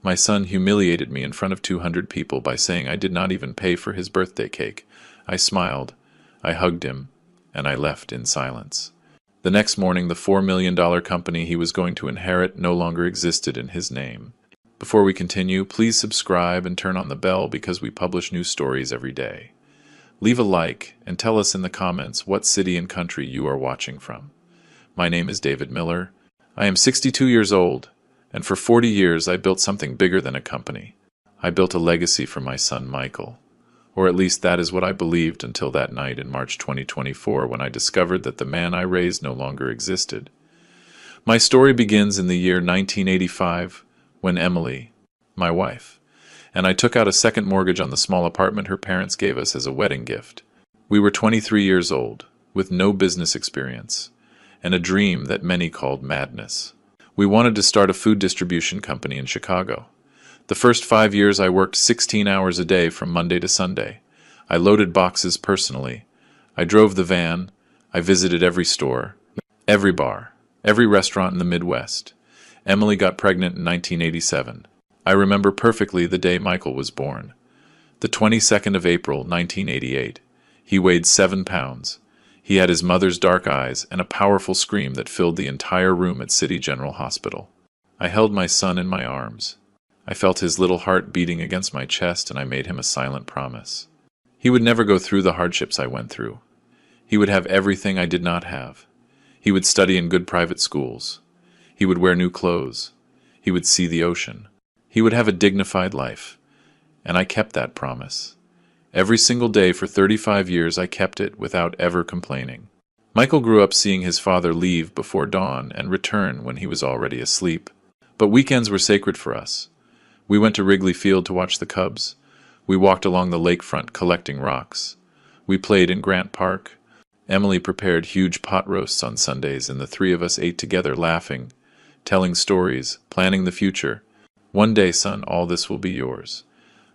My son humiliated me in front of 200 people by saying I did not even pay for his birthday cake. I smiled, I hugged him, and I left in silence. The next morning, the $4 million company he was going to inherit no longer existed in his name. Before we continue, please subscribe and turn on the bell because we publish new stories every day. Leave a like and tell us in the comments what city and country you are watching from. My name is David Miller. I am 62 years old, and for 40 years I built something bigger than a company. I built a legacy for my son Michael. Or at least that is what I believed until that night in March 2024 when I discovered that the man I raised no longer existed. My story begins in the year 1985 when Emily, my wife, and I took out a second mortgage on the small apartment her parents gave us as a wedding gift. We were 23 years old, with no business experience, and a dream that many called madness. We wanted to start a food distribution company in Chicago. The first 5 years I worked 16 hours a day from Monday to Sunday. I loaded boxes personally. I drove the van. I visited every store, every bar, every restaurant in the Midwest. Emily got pregnant in 1987. I remember perfectly the day Michael was born. The 22nd of April, 1988. He weighed 7 pounds. He had his mother's dark eyes and a powerful scream that filled the entire room at City General Hospital. I held my son in my arms. I felt his little heart beating against my chest, and I made him a silent promise. He would never go through the hardships I went through. He would have everything I did not have. He would study in good private schools. He would wear new clothes. He would see the ocean. He would have a dignified life. And I kept that promise. Every single day for 35 years I kept it without ever complaining. Michael grew up seeing his father leave before dawn and return when he was already asleep. But weekends were sacred for us. We went to Wrigley Field to watch the Cubs. We walked along the lakefront collecting rocks. We played in Grant Park. Emily prepared huge pot roasts on Sundays, and the three of us ate together laughing, telling stories, planning the future. One day, son, all this will be yours.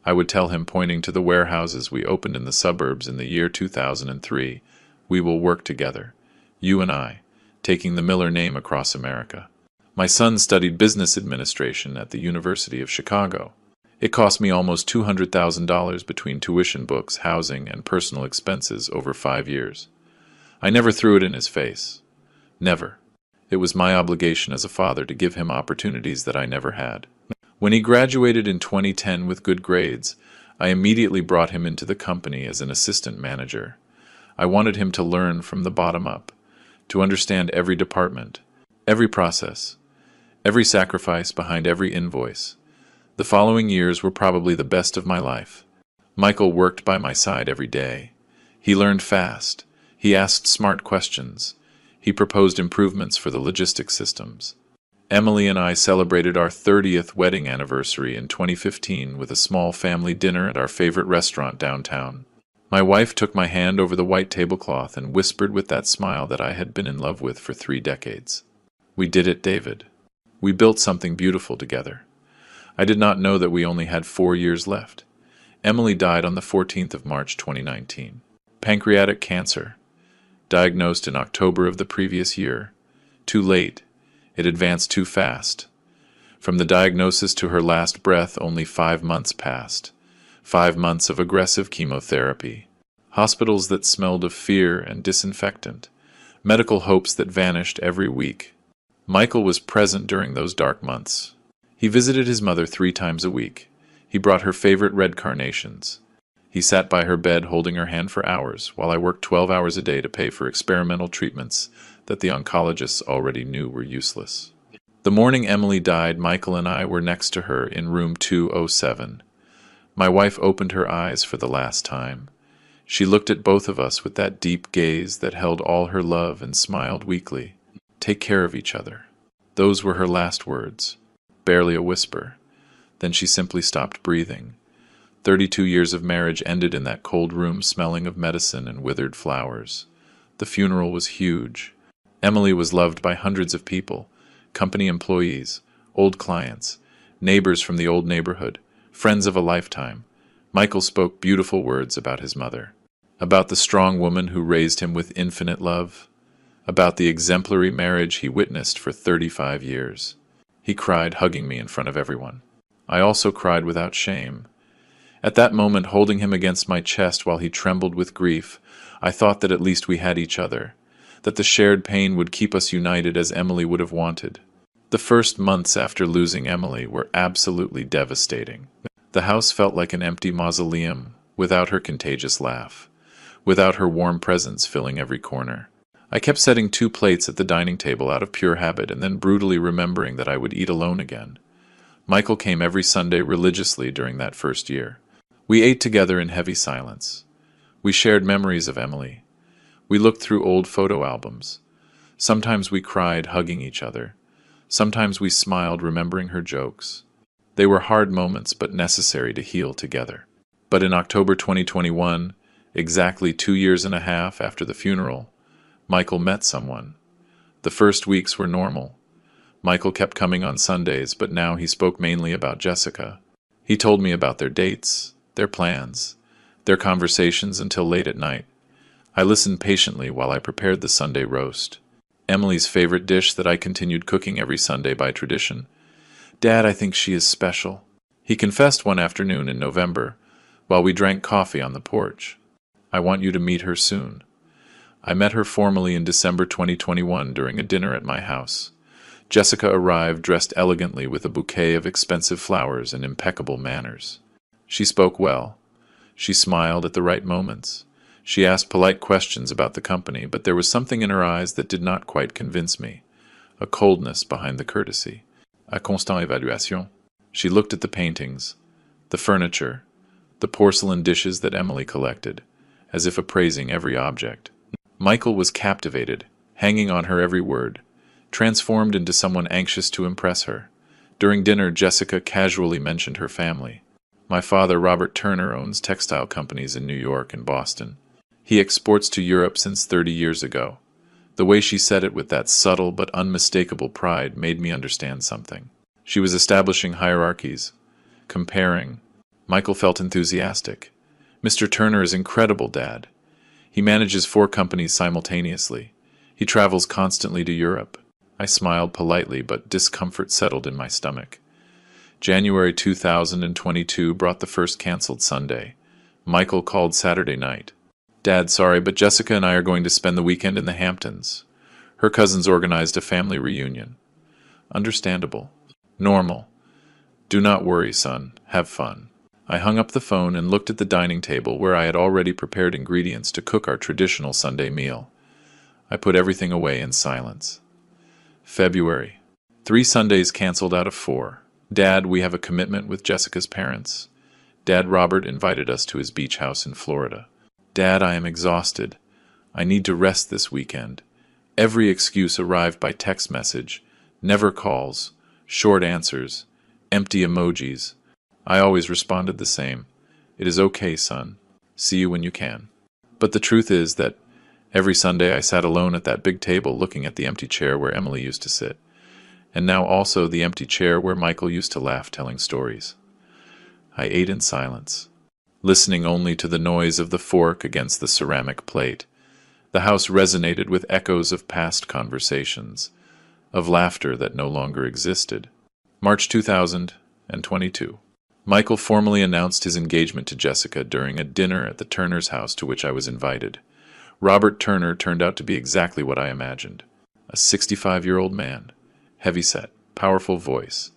I would tell him, pointing to the warehouses we opened in the suburbs in the year 2003. We will work together, you and I, taking the Miller name across America. My son studied business administration at the University of Chicago. It cost me almost $200,000 between tuition, books, housing, and personal expenses over 5 years. I never threw it in his face. Never. It was my obligation as a father to give him opportunities that I never had. When he graduated in 2010 with good grades, I immediately brought him into the company as an assistant manager. I wanted him to learn from the bottom up, to understand every department, every process, every sacrifice behind every invoice. The following years were probably the best of my life. Michael worked by my side every day. He learned fast. He asked smart questions. He proposed improvements for the logistics systems. Emily and I celebrated our 30th wedding anniversary in 2015 with a small family dinner at our favorite restaurant downtown. My wife took my hand over the white tablecloth and whispered with that smile that I had been in love with for 3 decades. We did it, David. We built something beautiful together. I did not know that we only had 4 years left. Emily died on the 14th of March 2019. Pancreatic cancer. Diagnosed in October of the previous year. Too late. It advanced too fast. From the diagnosis to her last breath, only 5 months passed. 5 months of aggressive chemotherapy. Hospitals that smelled of fear and disinfectant. Medical hopes that vanished every week. Michael was present during those dark months. He visited his mother 3 times a week. He brought her favorite red carnations. He sat by her bed holding her hand for hours, while I worked 12 hours a day to pay for experimental treatments that the oncologists already knew were useless. The morning Emily died, Michael and I were next to her in room 207. My wife opened her eyes for the last time. She looked at both of us with that deep gaze that held all her love and smiled weakly. Take care of each other. Those were her last words. Barely a whisper. Then she simply stopped breathing. 32 years of marriage ended in that cold room smelling of medicine and withered flowers. The funeral was huge. Emily was loved by hundreds of people, company employees, old clients, neighbors from the old neighborhood, friends of a lifetime. Michael spoke beautiful words about his mother, about the strong woman who raised him with infinite love, about the exemplary marriage he witnessed for 35 years. He cried, hugging me in front of everyone. I also cried without shame. At that moment, holding him against my chest while he trembled with grief, I thought that at least we had each other, that the shared pain would keep us united as Emily would have wanted. The first months after losing Emily were absolutely devastating. The house felt like an empty mausoleum, without her contagious laugh, without her warm presence filling every corner. I kept setting 2 plates at the dining table out of pure habit and then brutally remembering that I would eat alone again. Michael came every Sunday religiously during that first year. We ate together in heavy silence. We shared memories of Emily. We looked through old photo albums. Sometimes we cried, hugging each other. Sometimes we smiled, remembering her jokes. They were hard moments, but necessary to heal together. But in October 2021, exactly 2.5 years after the funeral, Michael met someone. The first weeks were normal. Michael kept coming on Sundays, but now he spoke mainly about Jessica. He told me about their dates, their plans, their conversations until late at night. I listened patiently while I prepared the Sunday roast, Emily's favorite dish that I continued cooking every Sunday by tradition. "Dad, I think she is special," he confessed one afternoon in November, while we drank coffee on the porch. "I want you to meet her soon." I met her formally in December 2021 during a dinner at my house. Jessica arrived dressed elegantly with a bouquet of expensive flowers and impeccable manners. She spoke well. She smiled at the right moments. She asked polite questions about the company, but there was something in her eyes that did not quite convince me. A coldness behind the courtesy. A constant évaluation. She looked at the paintings, the furniture, the porcelain dishes that Emily collected, as if appraising every object. Michael was captivated, hanging on her every word, transformed into someone anxious to impress her. During dinner, Jessica casually mentioned her family. "My father, Robert Turner, owns textile companies in New York and Boston. He exports to Europe since 30 years ago." The way she said it with that subtle but unmistakable pride made me understand something. She was establishing hierarchies, comparing. Michael felt enthusiastic. "Mr. Turner is incredible, Dad. He manages 4 companies simultaneously. He travels constantly to Europe." I smiled politely, but discomfort settled in my stomach. January 2022 brought the first canceled Sunday. Michael called Saturday night. "Dad, sorry, but Jessica and I are going to spend the weekend in the Hamptons. Her cousins organized a family reunion." Understandable. Normal. "Do not worry, son. Have fun." I hung up the phone and looked at the dining table where I had already prepared ingredients to cook our traditional Sunday meal. I put everything away in silence. February. 3 Sundays canceled out of 4. "Dad, we have a commitment with Jessica's parents. Dad Robert invited us to his beach house in Florida." "Dad, I am exhausted. I need to rest this weekend." Every excuse arrived by text message, never calls, short answers, empty emojis. I always responded the same. "It is okay, son. See you when you can." But the truth is that every Sunday I sat alone at that big table looking at the empty chair where Emily used to sit, and now also the empty chair where Michael used to laugh telling stories. I ate in silence, listening only to the noise of the fork against the ceramic plate. The house resonated with echoes of past conversations, of laughter that no longer existed. March 2022. Michael formally announced his engagement to Jessica during a dinner at the Turner's house to which I was invited. Robert Turner turned out to be exactly what I imagined. A 65-year-old man, heavy-set, powerful voice,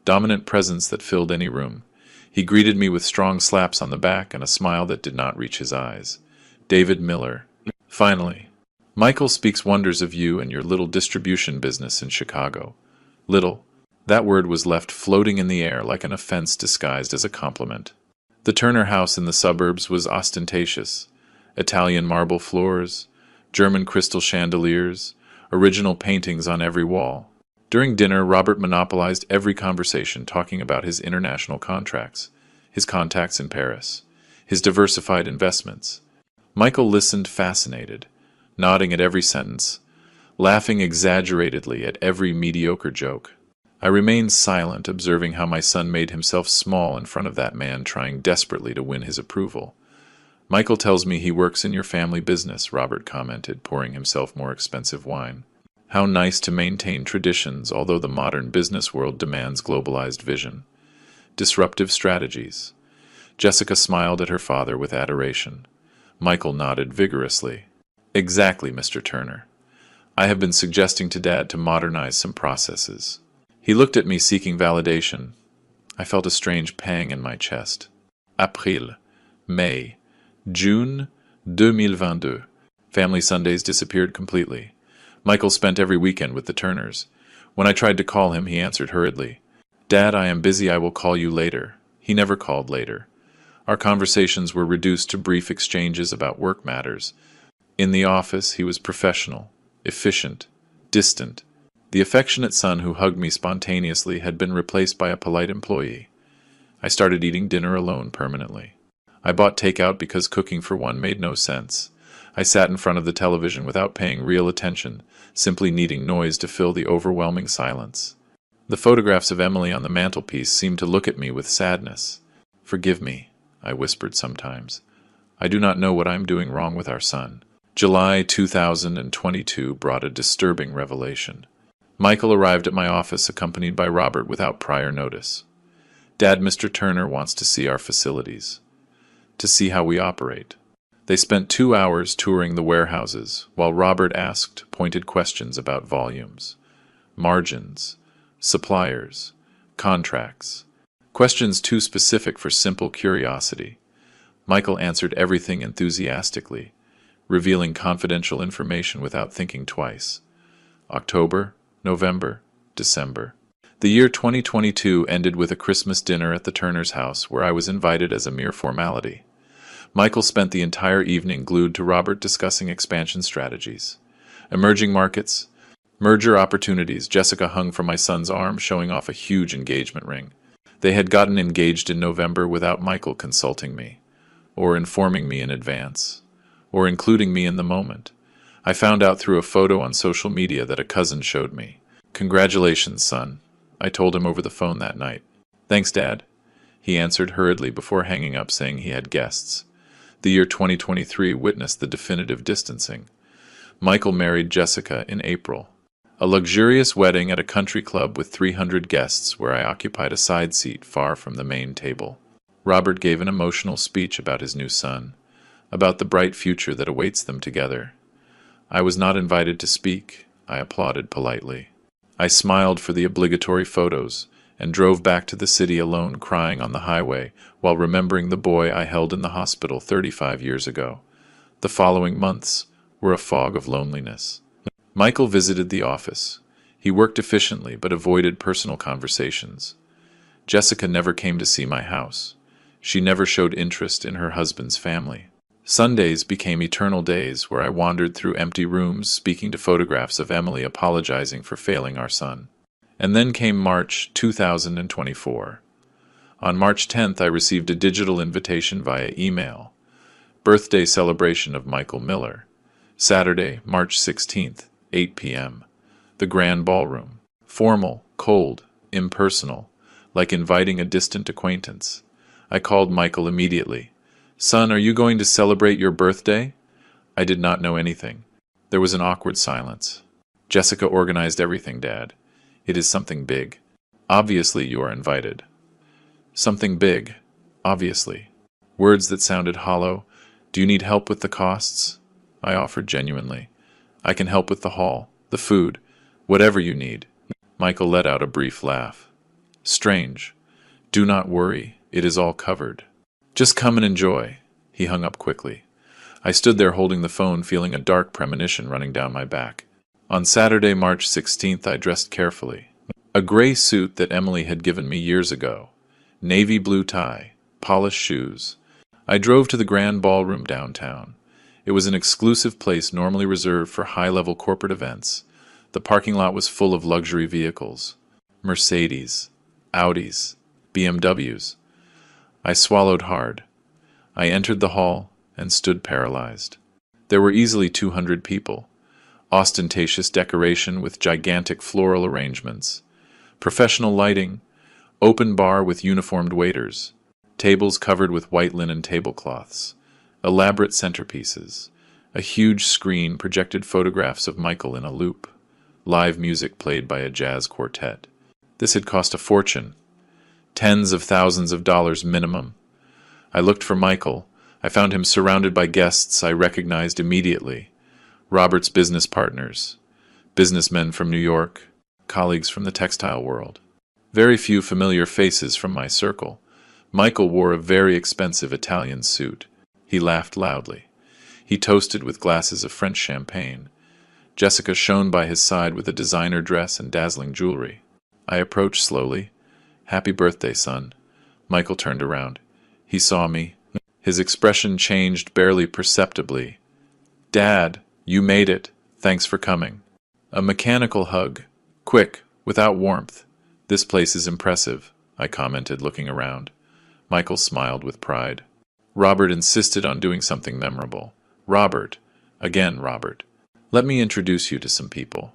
dominant presence that filled any room. He greeted me with strong slaps on the back and a smile that did not reach his eyes. "David Miller." Finally. "Michael speaks wonders of you and your little distribution business in Chicago." Little. That word was left floating in the air like an offense disguised as a compliment. The Turner house in the suburbs was ostentatious. Italian marble floors, German crystal chandeliers, original paintings on every wall. During dinner, Robert monopolized every conversation, talking about his international contracts, his contacts in Paris, his diversified investments. Michael listened fascinated, nodding at every sentence, laughing exaggeratedly at every mediocre joke. I remained silent, observing how my son made himself small in front of that man trying desperately to win his approval. "Michael tells me he works in your family business," Robert commented, pouring himself more expensive wine. "How nice to maintain traditions, although the modern business world demands globalized vision." Disruptive strategies. Jessica smiled at her father with adoration. Michael nodded vigorously. Exactly, Mr. Turner. I have been suggesting to Dad to modernize some processes. He looked at me seeking validation. I felt a strange pang in my chest. April, May, June 2022. Family Sundays disappeared completely. Michael spent every weekend with the Turners. When I tried to call him, he answered hurriedly. Dad, I am busy, I will call you later. He never called later. Our conversations were reduced to brief exchanges about work matters. In the office, he was professional, efficient, distant. The affectionate son who hugged me spontaneously had been replaced by a polite employee. I started eating dinner alone permanently. I bought takeout because cooking for one made no sense. I sat in front of the television without paying real attention, simply needing noise to fill the overwhelming silence. The photographs of Emily on the mantelpiece seemed to look at me with sadness. Forgive me, I whispered sometimes. I do not know what I am doing wrong with our son. July 2022 brought a disturbing revelation. Michael arrived at my office accompanied by Robert without prior notice. Dad, Mr. Turner wants to see our facilities, to see how we operate. They spent 2 hours touring the warehouses, while Robert asked pointed questions about volumes, margins, suppliers, contracts, questions too specific for simple curiosity. Michael answered everything enthusiastically, revealing confidential information without thinking twice. October, November, December. The year 2022 ended with a Christmas dinner at the Turner's house where I was invited as a mere formality. Michael spent the entire evening glued to Robert discussing expansion strategies. Emerging markets, merger opportunities. Jessica hung from my son's arm, showing off a huge engagement ring. They had gotten engaged in November without Michael consulting me, or informing me in advance, or including me in the moment. I found out through a photo on social media that a cousin showed me. Congratulations, son, I told him over the phone that night. Thanks, Dad. He answered hurriedly before hanging up, saying he had guests. The year 2023 witnessed the definitive distancing. Michael married Jessica in April. A luxurious wedding at a country club with 300 guests where I occupied a side seat far from the main table. Robert gave an emotional speech about his new son, about the bright future that awaits them together. I was not invited to speak. I applauded politely. I smiled for the obligatory photos and drove back to the city alone, crying on the highway while remembering the boy I held in the hospital 35 years ago. The following months were a fog of loneliness. Michael visited the office. He worked efficiently but avoided personal conversations. Jessica never came to see my house. She never showed interest in her husband's family. Sundays became eternal days where I wandered through empty rooms, speaking to photographs of Emily apologizing for failing our son. And then came March 2024. On March 10th, I received a digital invitation via email. Birthday celebration of Michael Miller. Saturday, March 16th, 8 p.m. The Grand Ballroom. Formal, cold, impersonal, like inviting a distant acquaintance. I called Michael immediately. Son, are you going to celebrate your birthday? I did not know anything. There was an awkward silence. Jessica organized everything, Dad. It is something big. Obviously you are invited. Something big. Obviously. Words that sounded hollow. Do you need help with the costs? I offered genuinely. I can help with the hall, the food, whatever you need. Michael let out a brief laugh. Strange. Do not worry. It is all covered. Just come and enjoy. He hung up quickly. I stood there holding the phone, feeling a dark premonition running down my back. On Saturday, March 16th, I dressed carefully. A gray suit that Emily had given me years ago. Navy blue tie. Polished shoes. I drove to the Grand Ballroom downtown. It was an exclusive place normally reserved for high-level corporate events. The parking lot was full of luxury vehicles. Mercedes, Audis, BMWs. I swallowed hard. I entered the hall and stood paralyzed. There were easily 200 people. Ostentatious decoration with gigantic floral arrangements. Professional lighting. Open bar with uniformed waiters. Tables covered with white linen tablecloths. Elaborate centerpieces. A huge screen projected photographs of Michael in a loop. Live music played by a jazz quartet. This had cost a fortune. Tens of thousands of dollars minimum. I looked for Michael. I found him surrounded by guests I recognized immediately. Robert's business partners, businessmen from New York, colleagues from the textile world. Very few familiar faces from my circle. Michael wore a very expensive Italian suit. He laughed loudly. He toasted with glasses of French champagne. Jessica shone by his side with a designer dress and dazzling jewelry. I approached slowly. "Happy birthday, son." Michael turned around. He saw me. His expression changed barely perceptibly. "Dad, you made it. Thanks for coming." A mechanical hug. Quick, without warmth. "This place is impressive," I commented, looking around. Michael smiled with pride. Robert insisted on doing something memorable. "Robert. Again, Robert. Let me introduce you to some people,"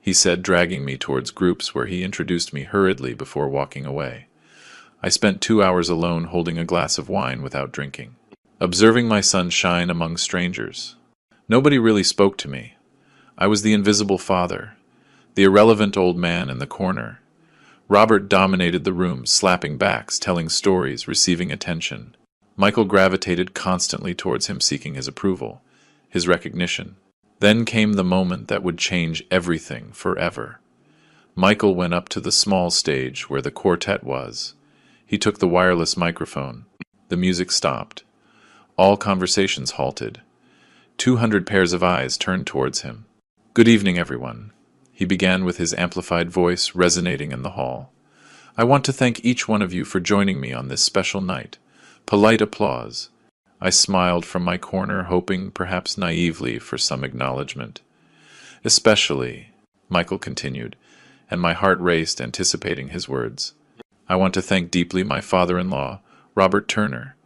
he said, dragging me towards groups where he introduced me hurriedly before walking away. I spent 2 hours alone holding a glass of wine without drinking, observing my son shine among strangers. Nobody really spoke to me. I was the invisible father, the irrelevant old man in the corner. Robert dominated the room, slapping backs, telling stories, receiving attention. Michael gravitated constantly towards him, seeking his approval, his recognition. Then came the moment that would change everything forever. Michael went up to the small stage where the quartet was. He took the wireless microphone. The music stopped. All conversations halted. 200 pairs of eyes turned towards him. "Good evening, everyone," he began with his amplified voice resonating in the hall. "I want to thank each one of you for joining me on this special night." Polite applause. I smiled from my corner, hoping, perhaps naively, for some acknowledgement. "Especially," Michael continued, and my heart raced, anticipating his words. "I want to thank deeply my father-in-law, Robert Turner."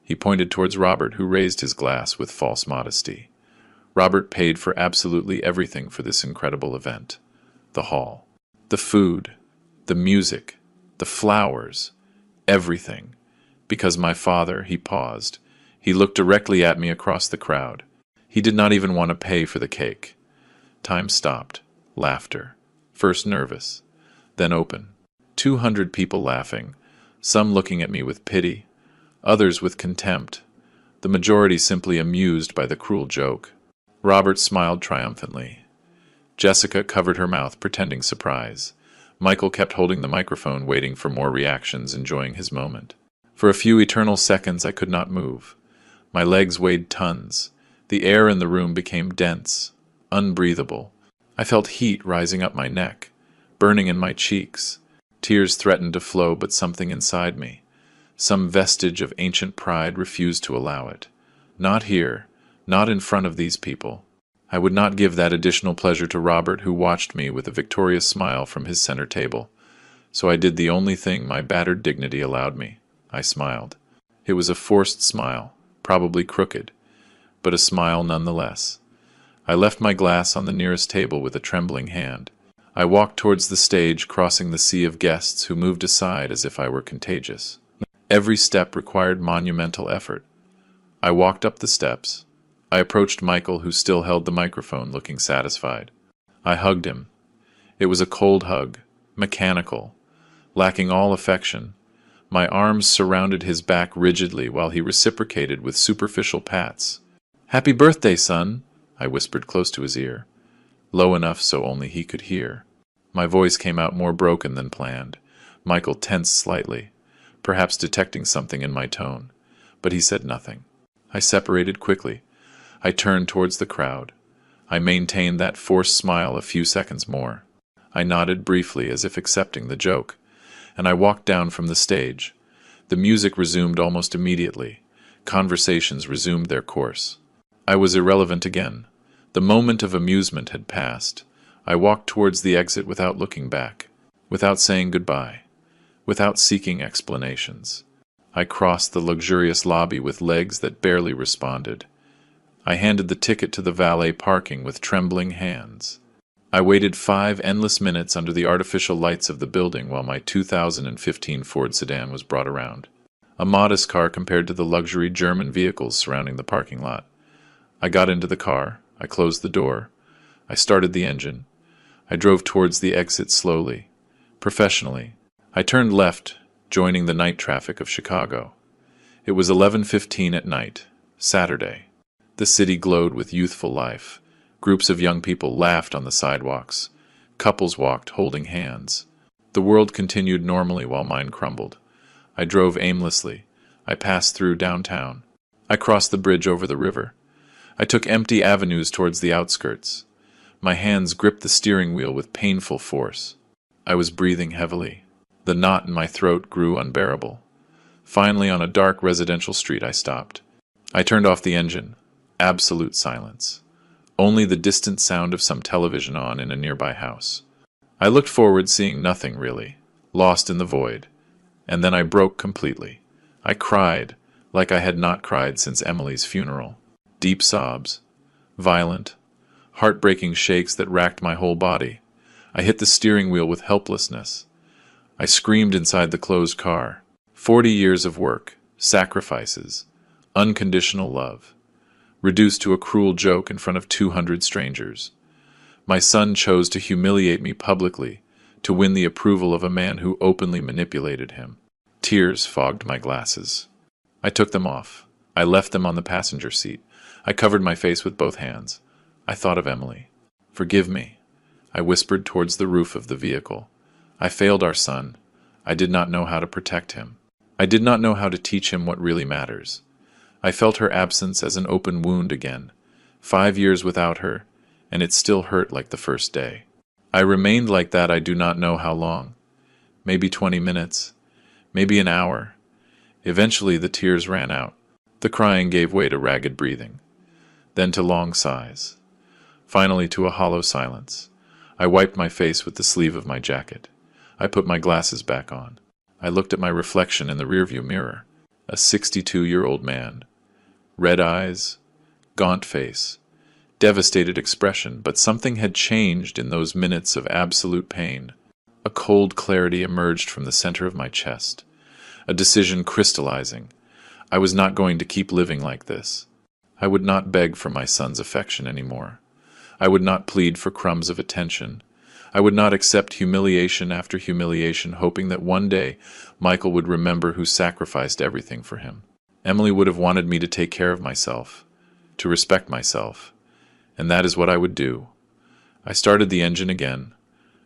He pointed towards Robert, who raised his glass with false modesty. Robert paid for absolutely everything for this incredible event. The hall, the food, the music, the flowers, everything. Because my father, he paused. He looked directly at me across the crowd. He did not even want to pay for the cake. Time stopped. Laughter. First nervous, then open. 200 people laughing, some looking at me with pity, others with contempt, the majority simply amused by the cruel joke. Robert smiled triumphantly. Jessica covered her mouth, pretending surprise. Michael kept holding the microphone, waiting for more reactions, enjoying his moment. For a few eternal seconds I could not move. My legs weighed tons. The air in the room became dense, unbreathable. I felt heat rising up my neck, burning in my cheeks. Tears threatened to flow, but something inside me, some vestige of ancient pride, refused to allow it. Not here, not in front of these people. I would not give that additional pleasure to Robert, who watched me with a victorious smile from his center table. So I did the only thing my battered dignity allowed me. I smiled. It was a forced smile, probably crooked, but a smile nonetheless. I left my glass on the nearest table with a trembling hand. I walked towards the stage, crossing the sea of guests who moved aside as if I were contagious. Every step required monumental effort. I walked up the steps. I approached Michael, who still held the microphone, looking satisfied. I hugged him. It was a cold hug, mechanical, lacking all affection. My arms surrounded his back rigidly while he reciprocated with superficial pats. "Happy birthday, son," I whispered close to his ear, low enough so only he could hear. My voice came out more broken than planned. Michael tensed slightly, perhaps detecting something in my tone, but he said nothing. I separated quickly. I turned towards the crowd. I maintained that forced smile a few seconds more. I nodded briefly as if accepting the joke, and I walked down from the stage. The music resumed almost immediately. Conversations resumed their course. I was irrelevant again. The moment of amusement had passed. I walked towards the exit without looking back, without saying goodbye, without seeking explanations. I crossed the luxurious lobby with legs that barely responded. I handed the ticket to the valet parking with trembling hands. I waited 5 endless minutes under the artificial lights of the building while my 2015 Ford sedan was brought around. A modest car compared to the luxury German vehicles surrounding the parking lot. I got into the car. I closed the door. I started the engine. I drove towards the exit slowly, professionally. I turned left, joining the night traffic of Chicago. It was 11:15 at night, Saturday. The city glowed with youthful life. Groups of young people laughed on the sidewalks. Couples walked holding hands. The world continued normally while mine crumbled. I drove aimlessly. I passed through downtown. I crossed the bridge over the river. I took empty avenues towards the outskirts. My hands gripped the steering wheel with painful force. I was breathing heavily. The knot in my throat grew unbearable. Finally, on a dark residential street, I stopped. I turned off the engine. Absolute silence. Only the distant sound of some television on in a nearby house. I looked forward, seeing nothing really, lost in the void. And then I broke completely. I cried, like I had not cried since Emily's funeral. Deep sobs. Violent, heartbreaking shakes that racked my whole body. I hit the steering wheel with helplessness. I screamed inside the closed car. 40 years of work, sacrifices, unconditional love, reduced to a cruel joke in front of 200 strangers. My son chose to humiliate me publicly, to win the approval of a man who openly manipulated him. Tears fogged my glasses. I took them off. I left them on the passenger seat. I covered my face with both hands. I thought of Emily. "Forgive me," I whispered towards the roof of the vehicle. "I failed our son. I did not know how to protect him. I did not know how to teach him what really matters." I felt her absence as an open wound again. 5 years without her, and it still hurt like the first day. I remained like that I do not know how long. Maybe 20 minutes. Maybe an hour. Eventually the tears ran out. The crying gave way to ragged breathing. Then to long sighs. Finally to a hollow silence. I wiped my face with the sleeve of my jacket. I put my glasses back on. I looked at my reflection in the rearview mirror. A 62-year-old man. Red eyes, gaunt face, devastated expression, but something had changed in those minutes of absolute pain. A cold clarity emerged from the center of my chest. A decision crystallizing. I was not going to keep living like this. I would not beg for my son's affection anymore. I would not plead for crumbs of attention. I would not accept humiliation after humiliation, hoping that one day Michael would remember who sacrificed everything for him. Emily would have wanted me to take care of myself, to respect myself, and that is what I would do. I started the engine again.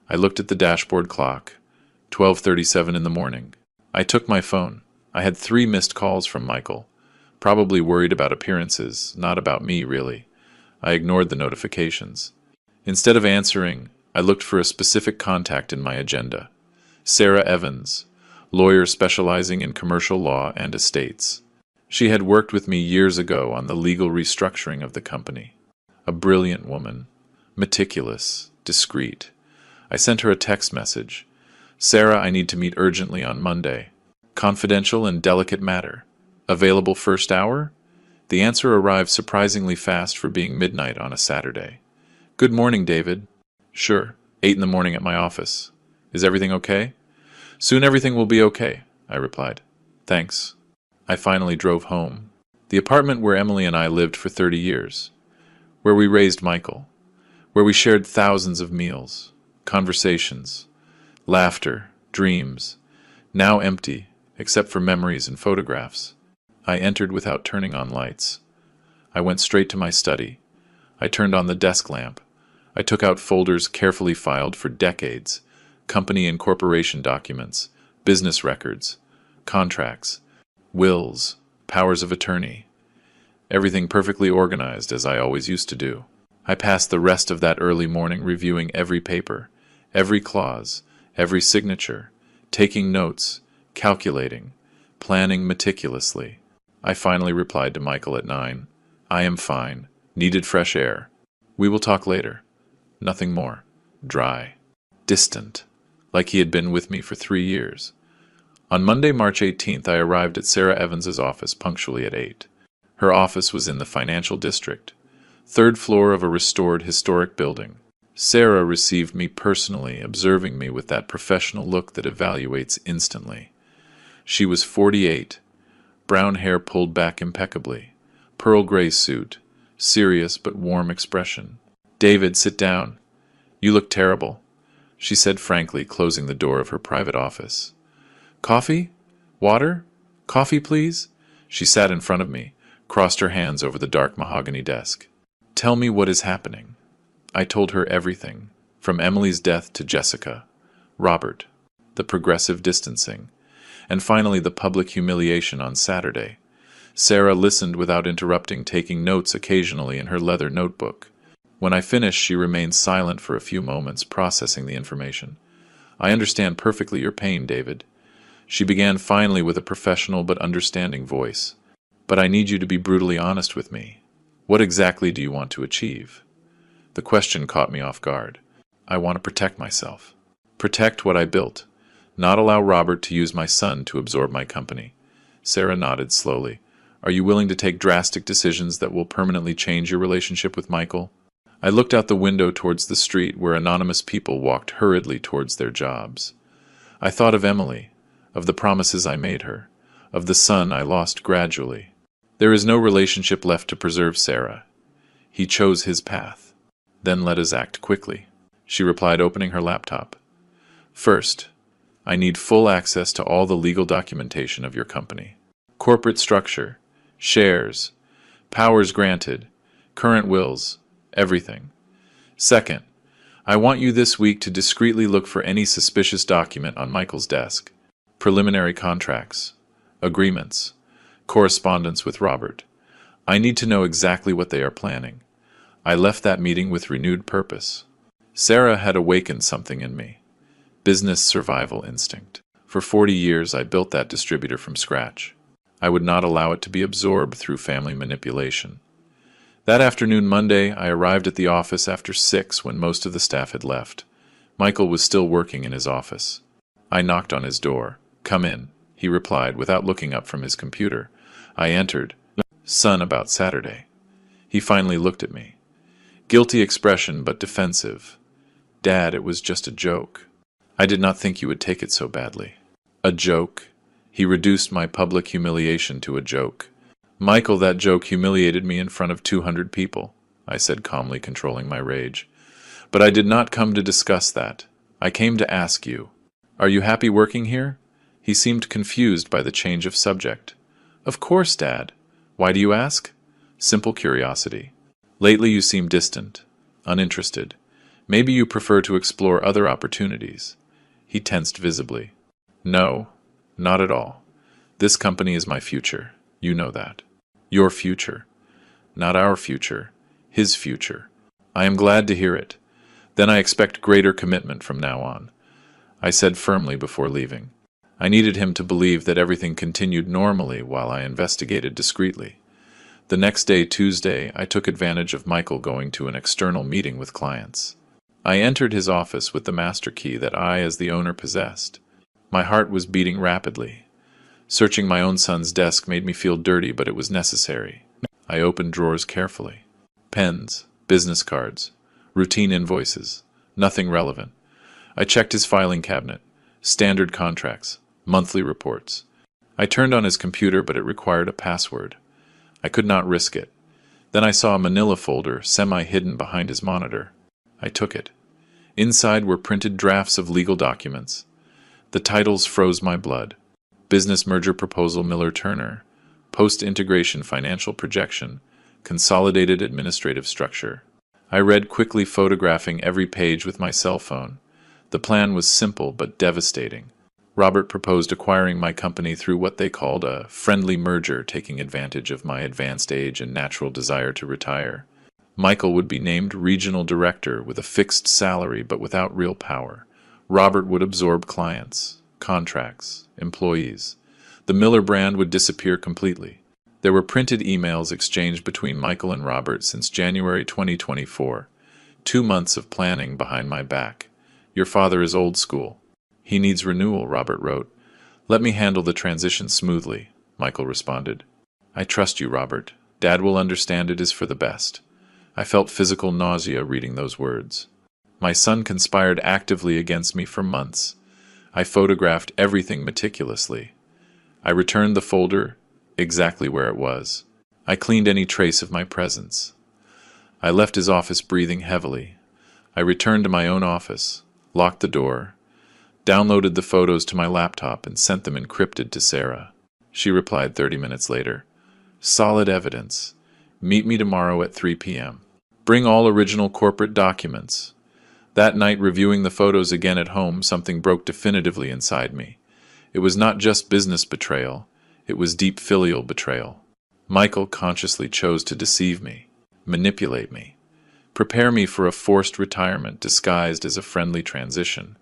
I looked at the dashboard clock, 12:37 in the morning. I took my phone. I had 3 missed calls from Michael, probably worried about appearances, not about me, really. I ignored the notifications. Instead of answering, I looked for a specific contact in my agenda. Sarah Evans, lawyer specializing in commercial law and estates. She had worked with me years ago on the legal restructuring of the company. A brilliant woman, meticulous, discreet. I sent her a text message. "Sarah, I need to meet urgently on Monday. Confidential and delicate matter. Available first hour?" The answer arrived surprisingly fast for being midnight on a Saturday. "Good morning, David." "Sure, 8 in the morning at my office. Is everything okay?" "Soon everything will be okay," I replied. "Thanks." I finally drove home. The apartment where Emily and I lived for 30 years. Where we raised Michael. Where we shared thousands of meals, conversations, laughter, dreams, now empty, except for memories and photographs. I entered without turning on lights. I went straight to my study. I turned on the desk lamp. I took out folders carefully filed for decades, company and corporation documents, business records, contracts, wills, powers of attorney. Everything perfectly organized as I always used to do. I passed the rest of that early morning reviewing every paper, every clause, every signature, taking notes, calculating, planning meticulously. I finally replied to Michael at 9. "I am fine. Needed fresh air. We will talk later." Nothing more. Dry. Distant. Like he had been with me for 3 years. On Monday, March 18th, I arrived at Sarah Evans's office punctually at 8. Her office was in the financial district, 3rd floor of a restored historic building. Sarah received me personally, observing me with that professional look that evaluates instantly. She was 48, brown hair pulled back impeccably, pearl gray suit, serious but warm expression. "David, sit down. You look terrible," she said frankly, closing the door of her private office. "Coffee?" Water? Coffee, please? She sat in front of me, crossed her hands over the dark mahogany desk. Tell me what is happening. I told her everything, from Emily's death to Jessica, Robert, the progressive distancing, and finally the public humiliation on Saturday. Sarah listened without interrupting, taking notes occasionally in her leather notebook. When I finished, she remained silent for a few moments, processing the information. I understand perfectly your pain, David. She began finally with a professional but understanding voice. But I need you to be brutally honest with me. What exactly do you want to achieve? The question caught me off guard. I want to protect myself. Protect what I built. Not allow Robert to use my son to absorb my company. Sarah nodded slowly. Are you willing to take drastic decisions that will permanently change your relationship with Michael? I looked out the window towards the street where anonymous people walked hurriedly towards their jobs. I thought of Emily, of the promises I made her, of the son I lost gradually. There is no relationship left to preserve, Sarah. He chose his path. Then let us act quickly, she replied, opening her laptop. First, I need full access to all the legal documentation of your company. Corporate structure, shares, powers granted, current wills, everything. Second, I want you this week to discreetly look for any suspicious document on Michael's desk. Preliminary contracts, agreements, correspondence with Robert. I need to know exactly what they are planning. I left that meeting with renewed purpose. Sarah had awakened something in me. Business survival instinct. For 40 years, I built that distributor from scratch. I would not allow it to be absorbed through family manipulation. That afternoon, Monday, I arrived at the office after 6 when most of the staff had left. Michael was still working in his office. I knocked on his door. Come in, he replied without looking up from his computer. I entered. Son, about Saturday. He finally looked at me. Guilty expression, but defensive. Dad, it was just a joke. I did not think you would take it so badly. A joke? He reduced my public humiliation to a joke. Michael, that joke humiliated me in front of 200 people, I said calmly, controlling my rage. But I did not come to discuss that. I came to ask you. Are you happy working here? He seemed confused by the change of subject. Of course, Dad. Why do you ask? Simple curiosity. Lately you seem distant, uninterested. Maybe you prefer to explore other opportunities. He tensed visibly. No, not at all. This company is my future. You know that. Your future. Not our future. His future. I am glad to hear it. Then I expect greater commitment from now on, I said firmly before leaving. I needed him to believe that everything continued normally while I investigated discreetly. The next day, Tuesday, I took advantage of Michael going to an external meeting with clients. I entered his office with the master key that I, as the owner, possessed. My heart was beating rapidly. Searching my own son's desk made me feel dirty, but it was necessary. I opened drawers carefully. Pens, business cards, routine invoices, nothing relevant. I checked his filing cabinet, standard contracts, monthly reports. I turned on his computer, but it required a password. I could not risk it. Then I saw a manila folder semi-hidden behind his monitor. I took it. Inside were printed drafts of legal documents. The titles froze my blood. Business Merger Proposal Miller-Turner, Post-Integration Financial Projection, Consolidated Administrative Structure. I read quickly, photographing every page with my cell phone. The plan was simple but devastating. Robert proposed acquiring my company through what they called a friendly merger, taking advantage of my advanced age and natural desire to retire. Michael would be named regional director with a fixed salary but without real power. Robert would absorb clients, contracts, employees. The Miller brand would disappear completely. There were printed emails exchanged between Michael and Robert since January 2024. 2 months of planning behind my back. Your father is old school. He needs renewal, Robert wrote. Let me handle the transition smoothly, Michael responded. I trust you, Robert. Dad will understand it is for the best. I felt physical nausea reading those words. My son conspired actively against me for months. I photographed everything meticulously. I returned the folder exactly where it was. I cleaned any trace of my presence. I left his office breathing heavily. I returned to my own office, locked the door, Downloaded the photos to my laptop and sent them encrypted to Sarah. She replied 30 minutes later. Solid evidence. Meet me tomorrow at 3 p.m. Bring all original corporate documents. That night, reviewing the photos again at home, something broke definitively inside me. It was not just business betrayal. It was deep filial betrayal. Michael consciously chose to deceive me, manipulate me, prepare me for a forced retirement disguised as a friendly transition.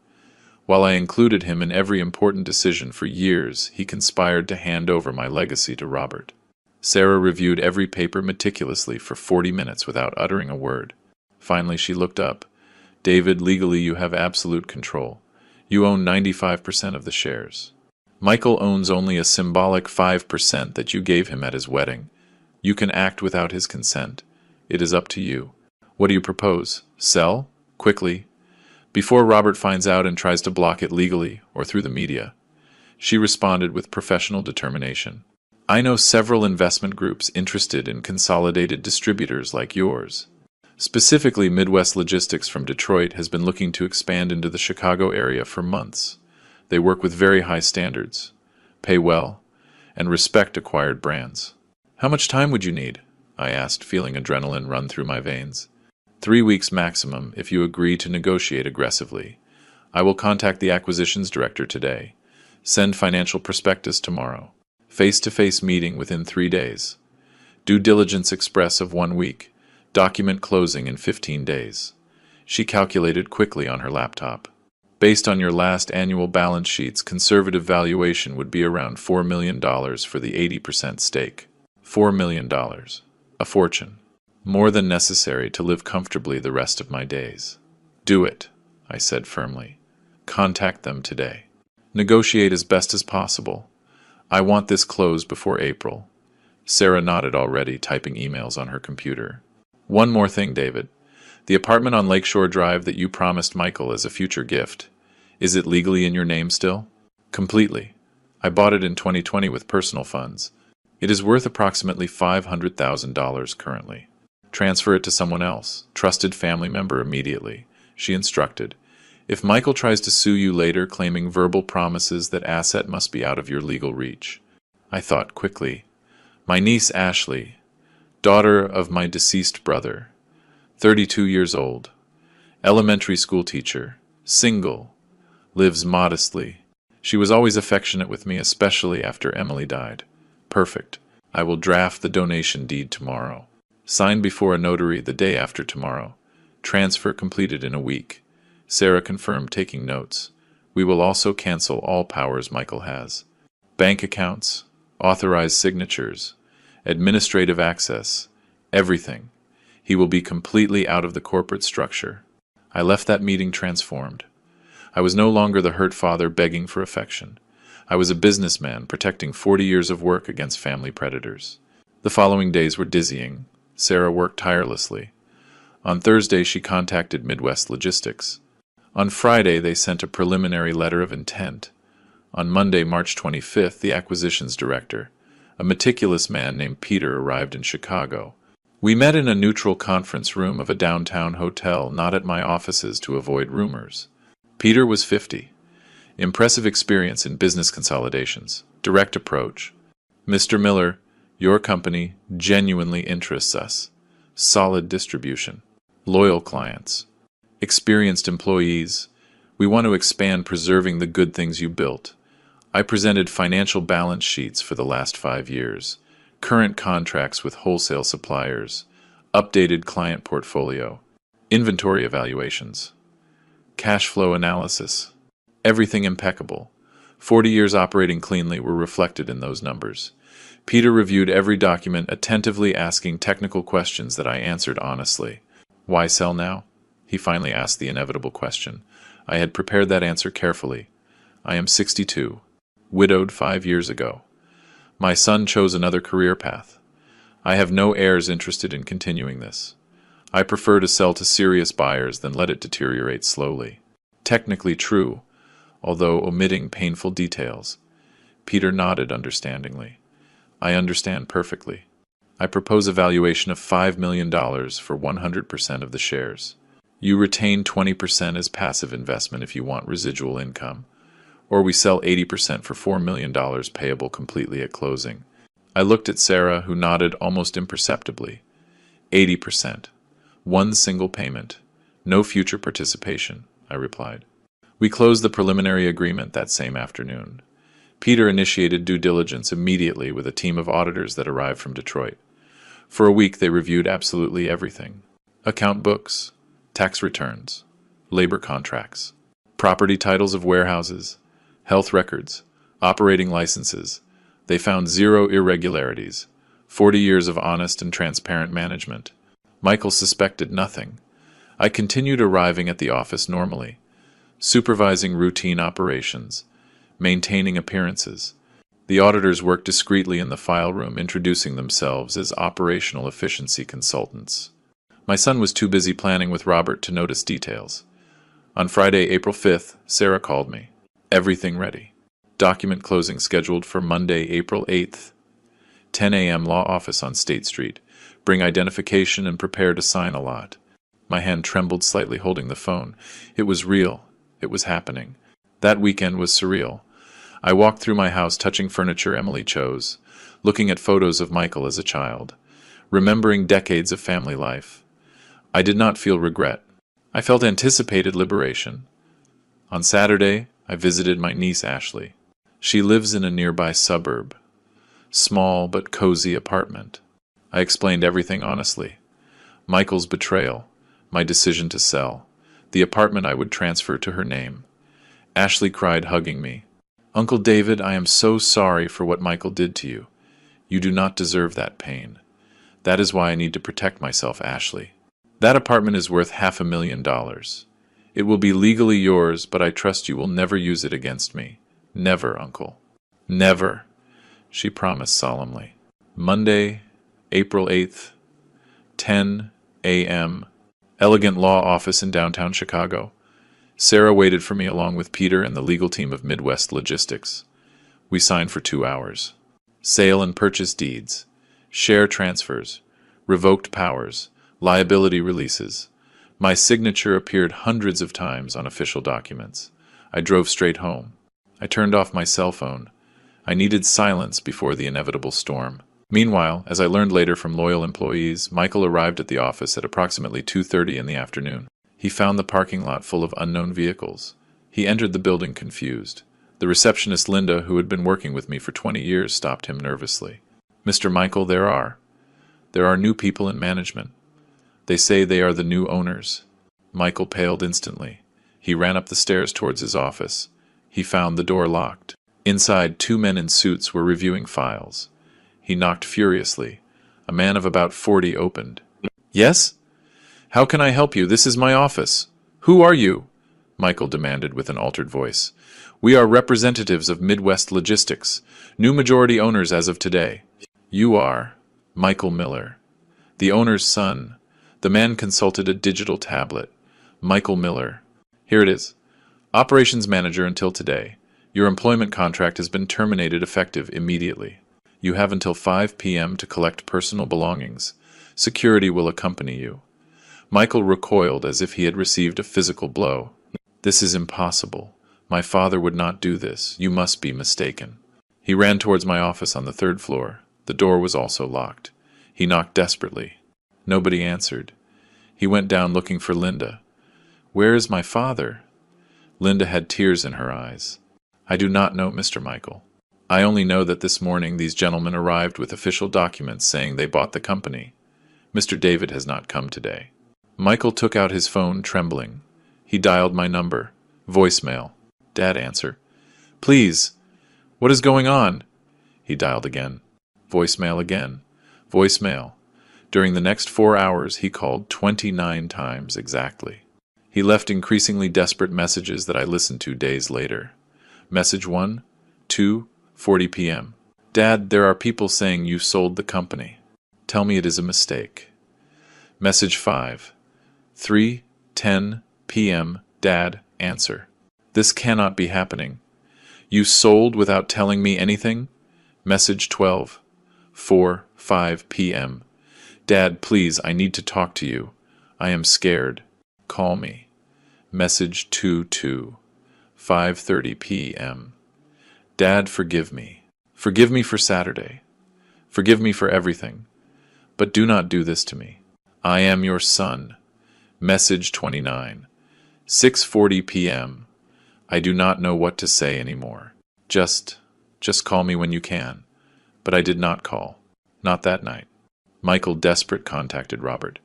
While I included him in every important decision for years, he conspired to hand over my legacy to Robert. Sarah reviewed every paper meticulously for 40 minutes without uttering a word. Finally, she looked up. David, legally you have absolute control. You own 95% of the shares. Michael owns only a symbolic 5% that you gave him at his wedding. You can act without his consent. It is up to you. What do you propose? Sell? Quickly. Before Robert finds out and tries to block it legally or through the media. She responded with professional determination. I know several investment groups interested in consolidated distributors like yours. Specifically, Midwest Logistics from Detroit has been looking to expand into the Chicago area for months. They work with very high standards, pay well, and respect acquired brands. How much time would you need? I asked, feeling adrenaline run through my veins. 3 weeks maximum if you agree to negotiate aggressively. I will contact the acquisitions director today. Send financial prospectus tomorrow. Face-to-face meeting within 3 days. Due diligence express of 1 week. Document closing in 15 days. She calculated quickly on her laptop. Based on your last annual balance sheets, conservative valuation would be around $4 million for the 80% stake. $4 million. A fortune. More than necessary to live comfortably the rest of my days. Do it, I said firmly. Contact them today. Negotiate as best as possible. I want this closed before April. Sarah nodded already, typing emails on her computer. One more thing, David. The apartment on Lakeshore Drive that you promised Michael as a future gift, is it legally in your name still? Completely. I bought it in 2020 with personal funds. It is worth approximately $500,000 currently. Transfer it to someone else, trusted family member immediately, she instructed. If Michael tries to sue you later claiming verbal promises, that asset must be out of your legal reach. I thought quickly. My niece Ashley, daughter of my deceased brother, 32 years old, elementary school teacher, single, lives modestly. She was always affectionate with me, especially after Emily died. Perfect. I will draft the donation deed tomorrow. Sign before a notary the day after tomorrow. Transfer completed in a week. Sarah confirmed, taking notes. We will also cancel all powers Michael has. Bank accounts, authorized signatures, administrative access, everything. He will be completely out of the corporate structure. I left that meeting transformed. I was no longer the hurt father begging for affection. I was a businessman protecting 40 years of work against family predators. The following days were dizzying. Sarah worked tirelessly. On Thursday, she contacted Midwest Logistics. On Friday, they sent a preliminary letter of intent. On Monday, March 25th, the acquisitions director, a meticulous man named Peter, arrived in Chicago. We met in a neutral conference room of a downtown hotel, not at my offices to avoid rumors. Peter was 50. Impressive experience in business consolidations. Direct approach. Mr. Miller, your company genuinely interests us. Solid distribution. Loyal clients. Experienced employees. We want to expand, preserving the good things you built. I presented financial balance sheets for the last 5 years, current contracts with wholesale suppliers, updated client portfolio, inventory evaluations, cash flow analysis. Everything impeccable. 40 years operating cleanly were reflected in those numbers. Peter reviewed every document, attentively asking technical questions that I answered honestly. Why sell now? He finally asked the inevitable question. I had prepared that answer carefully. I am 62, widowed 5 years ago. My son chose another career path. I have no heirs interested in continuing this. I prefer to sell to serious buyers than let it deteriorate slowly. Technically true, although omitting painful details. Peter nodded understandingly. I understand perfectly. I propose a valuation of $5 million for 100% of the shares. You retain 20% as passive investment if you want residual income. Or we sell 80% for $4 million payable completely at closing. I looked at Sarah, who nodded almost imperceptibly. 80%. One single payment. No future participation, I replied. We closed the preliminary agreement that same afternoon. Peter initiated due diligence immediately with a team of auditors that arrived from Detroit. For a week they reviewed absolutely everything. Account books, tax returns, labor contracts, property titles of warehouses, health records, operating licenses. They found 0 irregularities, 40 years of honest and transparent management. Michael suspected nothing. I continued arriving at the office normally, supervising routine operations, maintaining appearances. The auditors worked discreetly in the file room, introducing themselves as operational efficiency consultants. My son was too busy planning with Robert to notice details. On Friday, April 5th, Sarah called me. Everything ready. Document closing scheduled for Monday, April 8th. 10 a.m. Law office on State Street. Bring identification and prepare to sign a lot. My hand trembled slightly holding the phone. It was real. It was happening. That weekend was surreal. I walked through my house touching furniture Emily chose, looking at photos of Michael as a child, remembering decades of family life. I did not feel regret. I felt anticipated liberation. On Saturday, I visited my niece Ashley. She lives in a nearby suburb. Small but cozy apartment. I explained everything honestly. Michael's betrayal, my decision to sell, the apartment I would transfer to her name. Ashley cried, hugging me. Uncle David, I am so sorry for what Michael did to you. You do not deserve that pain. That is why I need to protect myself, Ashley. That apartment is worth $500,000. It will be legally yours, but I trust you will never use it against me. Never, Uncle. Never, she promised solemnly. Monday, April 8th, 10 a.m. Elegant law office in downtown Chicago. Sarah waited for me along with Peter and the legal team of Midwest Logistics. We signed for 2 hours. Sale and purchase deeds, share transfers, revoked powers, liability releases. My signature appeared hundreds of times on official documents. I drove straight home. I turned off my cell phone. I needed silence before the inevitable storm. Meanwhile, as I learned later from loyal employees, Michael arrived at the office at approximately 2:30 in the afternoon. He found the parking lot full of unknown vehicles. He entered the building confused. The receptionist Linda, who had been working with me for 20 years, stopped him nervously. Mr. Michael, there are new people in management. They say they are the new owners. Michael paled instantly. He ran up the stairs towards his office. He found the door locked. Inside, 2 men in suits were reviewing files. He knocked furiously. A man of about 40 opened. Yes? How can I help you? This is my office. Who are you? Michael demanded with an altered voice. We are representatives of Midwest Logistics, new majority owners as of today. You are Michael Miller, the owner's son. The man consulted a digital tablet. Michael Miller. Here it is. Operations manager until today. Your employment contract has been terminated effective immediately. You have until 5 p.m. to collect personal belongings. Security will accompany you. Michael recoiled as if he had received a physical blow. This is impossible. My father would not do this. You must be mistaken. He ran towards my office on the 3rd floor. The door was also locked. He knocked desperately. Nobody answered. He went down looking for Linda. Where is my father? Linda had tears in her eyes. I do not know, Mr. Michael. I only know that this morning these gentlemen arrived with official documents saying they bought the company. Mr. David has not come today. Michael took out his phone, trembling. He dialed my number. Voicemail. Dad, answer. Please. What is going on? He dialed again. Voicemail again. Voicemail. During the next 4 hours, he called 29 times exactly. He left increasingly desperate messages that I listened to days later. Message 1, 2:40 p.m. Dad, there are people saying you sold the company. Tell me it is a mistake. Message 5, 3:10 p.m. Dad, answer. This cannot be happening. You sold without telling me anything? Message 12, 4:05 p.m. Dad, please, I need to talk to you. I am scared. Call me. Message 2:2, 5:30 p.m. Dad, forgive me. Forgive me for Saturday. Forgive me for everything. But do not do this to me. I am your son. Message 29. 6:40 p.m. I do not know what to say anymore. Just call me when you can. But I did not call. Not that night. Michael, desperate, contacted Robert.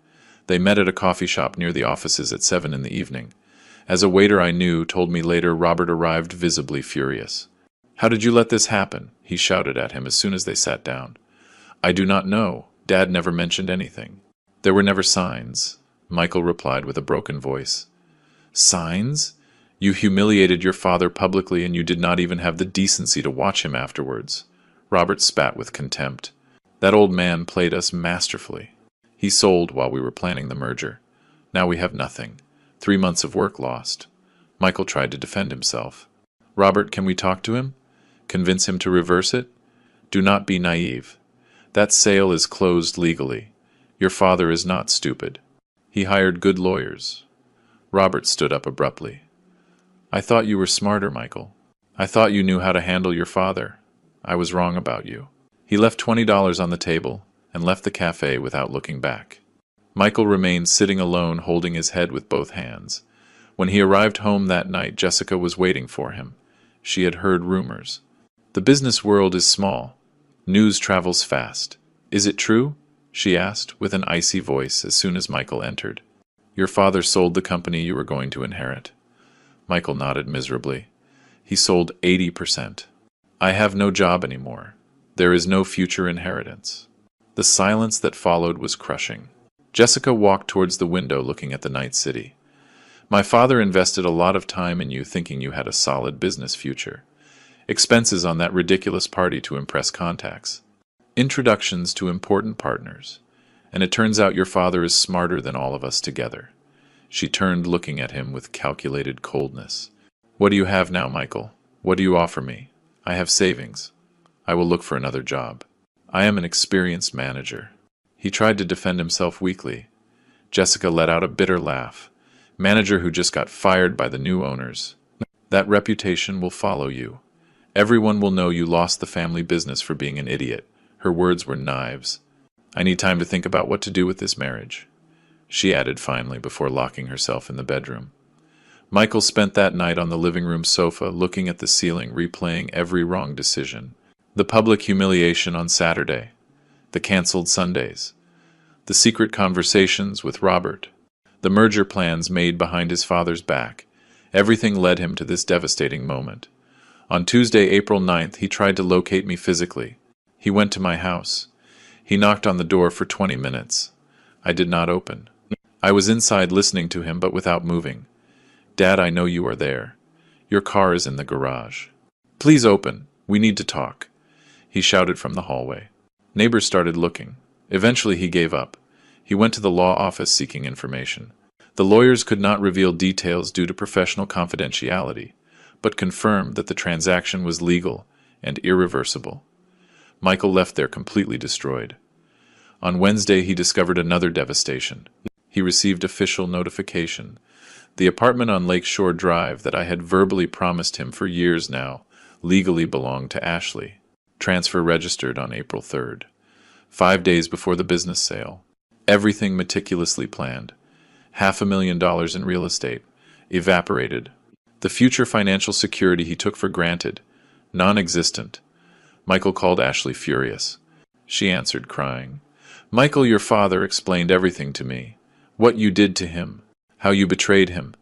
They met at a coffee shop near the offices at 7 in the evening. As a waiter I knew told me later, Robert arrived visibly furious. How did you let this happen? He shouted at him as soon as they sat down. I do not know. Dad never mentioned anything. There were never signs, Michael replied with a broken voice. Signs? You humiliated your father publicly and you did not even have the decency to watch him afterwards. Robert spat with contempt. That old man played us masterfully. He sold while we were planning the merger. Now we have nothing. 3 months of work lost. Michael tried to defend himself. Robert, can we talk to him? Convince him to reverse it? Do not be naive. That sale is closed legally. Your father is not stupid. He hired good lawyers. Robert stood up abruptly. I thought you were smarter, Michael. I thought you knew how to handle your father. I was wrong about you. He left $20 on the table and left the cafe without looking back. Michael remained sitting alone, holding his head with both hands. When he arrived home that night, Jessica was waiting for him. She had heard rumors. The business world is small. News travels fast. Is it true? She asked, with an icy voice as soon as Michael entered. Your father sold the company you were going to inherit. Michael nodded miserably. He sold 80%. I have no job anymore. There is no future inheritance. The silence that followed was crushing. Jessica walked towards the window looking at the night city. My father invested a lot of time in you thinking you had a solid business future. Expenses on that ridiculous party to impress contacts. Introductions to important partners. And it turns out your father is smarter than all of us together. She turned, looking at him with calculated coldness. What do you have now, Michael? What do you offer me? I have savings. I will look for another job. I am an experienced manager. He tried to defend himself weakly. Jessica let out a bitter laugh. Manager who just got fired by the new owners. That reputation will follow you. Everyone will know you lost the family business for being an idiot. Her words were knives. I need time to think about what to do with this marriage, she added finally before locking herself in the bedroom. Michael spent that night on the living room sofa, looking at the ceiling, replaying every wrong decision. The public humiliation on Saturday. The canceled Sundays. The secret conversations with Robert. The merger plans made behind his father's back. Everything led him to this devastating moment. On Tuesday, April 9th, he tried to locate me physically. He went to my house. He knocked on the door for 20 minutes. I did not open. I was inside listening to him, but without moving. Dad, I know you are there. Your car is in the garage. Please open. We need to talk. He shouted from the hallway. Neighbors started looking. Eventually he gave up. He went to the law office seeking information. The lawyers could not reveal details due to professional confidentiality, but confirmed that the transaction was legal and irreversible. Michael left there completely destroyed. On Wednesday he discovered another devastation. He received official notification. The apartment on Lakeshore Drive that I had verbally promised him for years now legally belonged to Ashley. Transfer registered on April 3rd, 5 days before the business sale. Everything meticulously planned. $500,000 in real estate. Evaporated. The future financial security he took for granted. Non-existent. Michael called Ashley furious. She answered, crying. Michael, your father explained everything to me. What you did to him. How you betrayed him.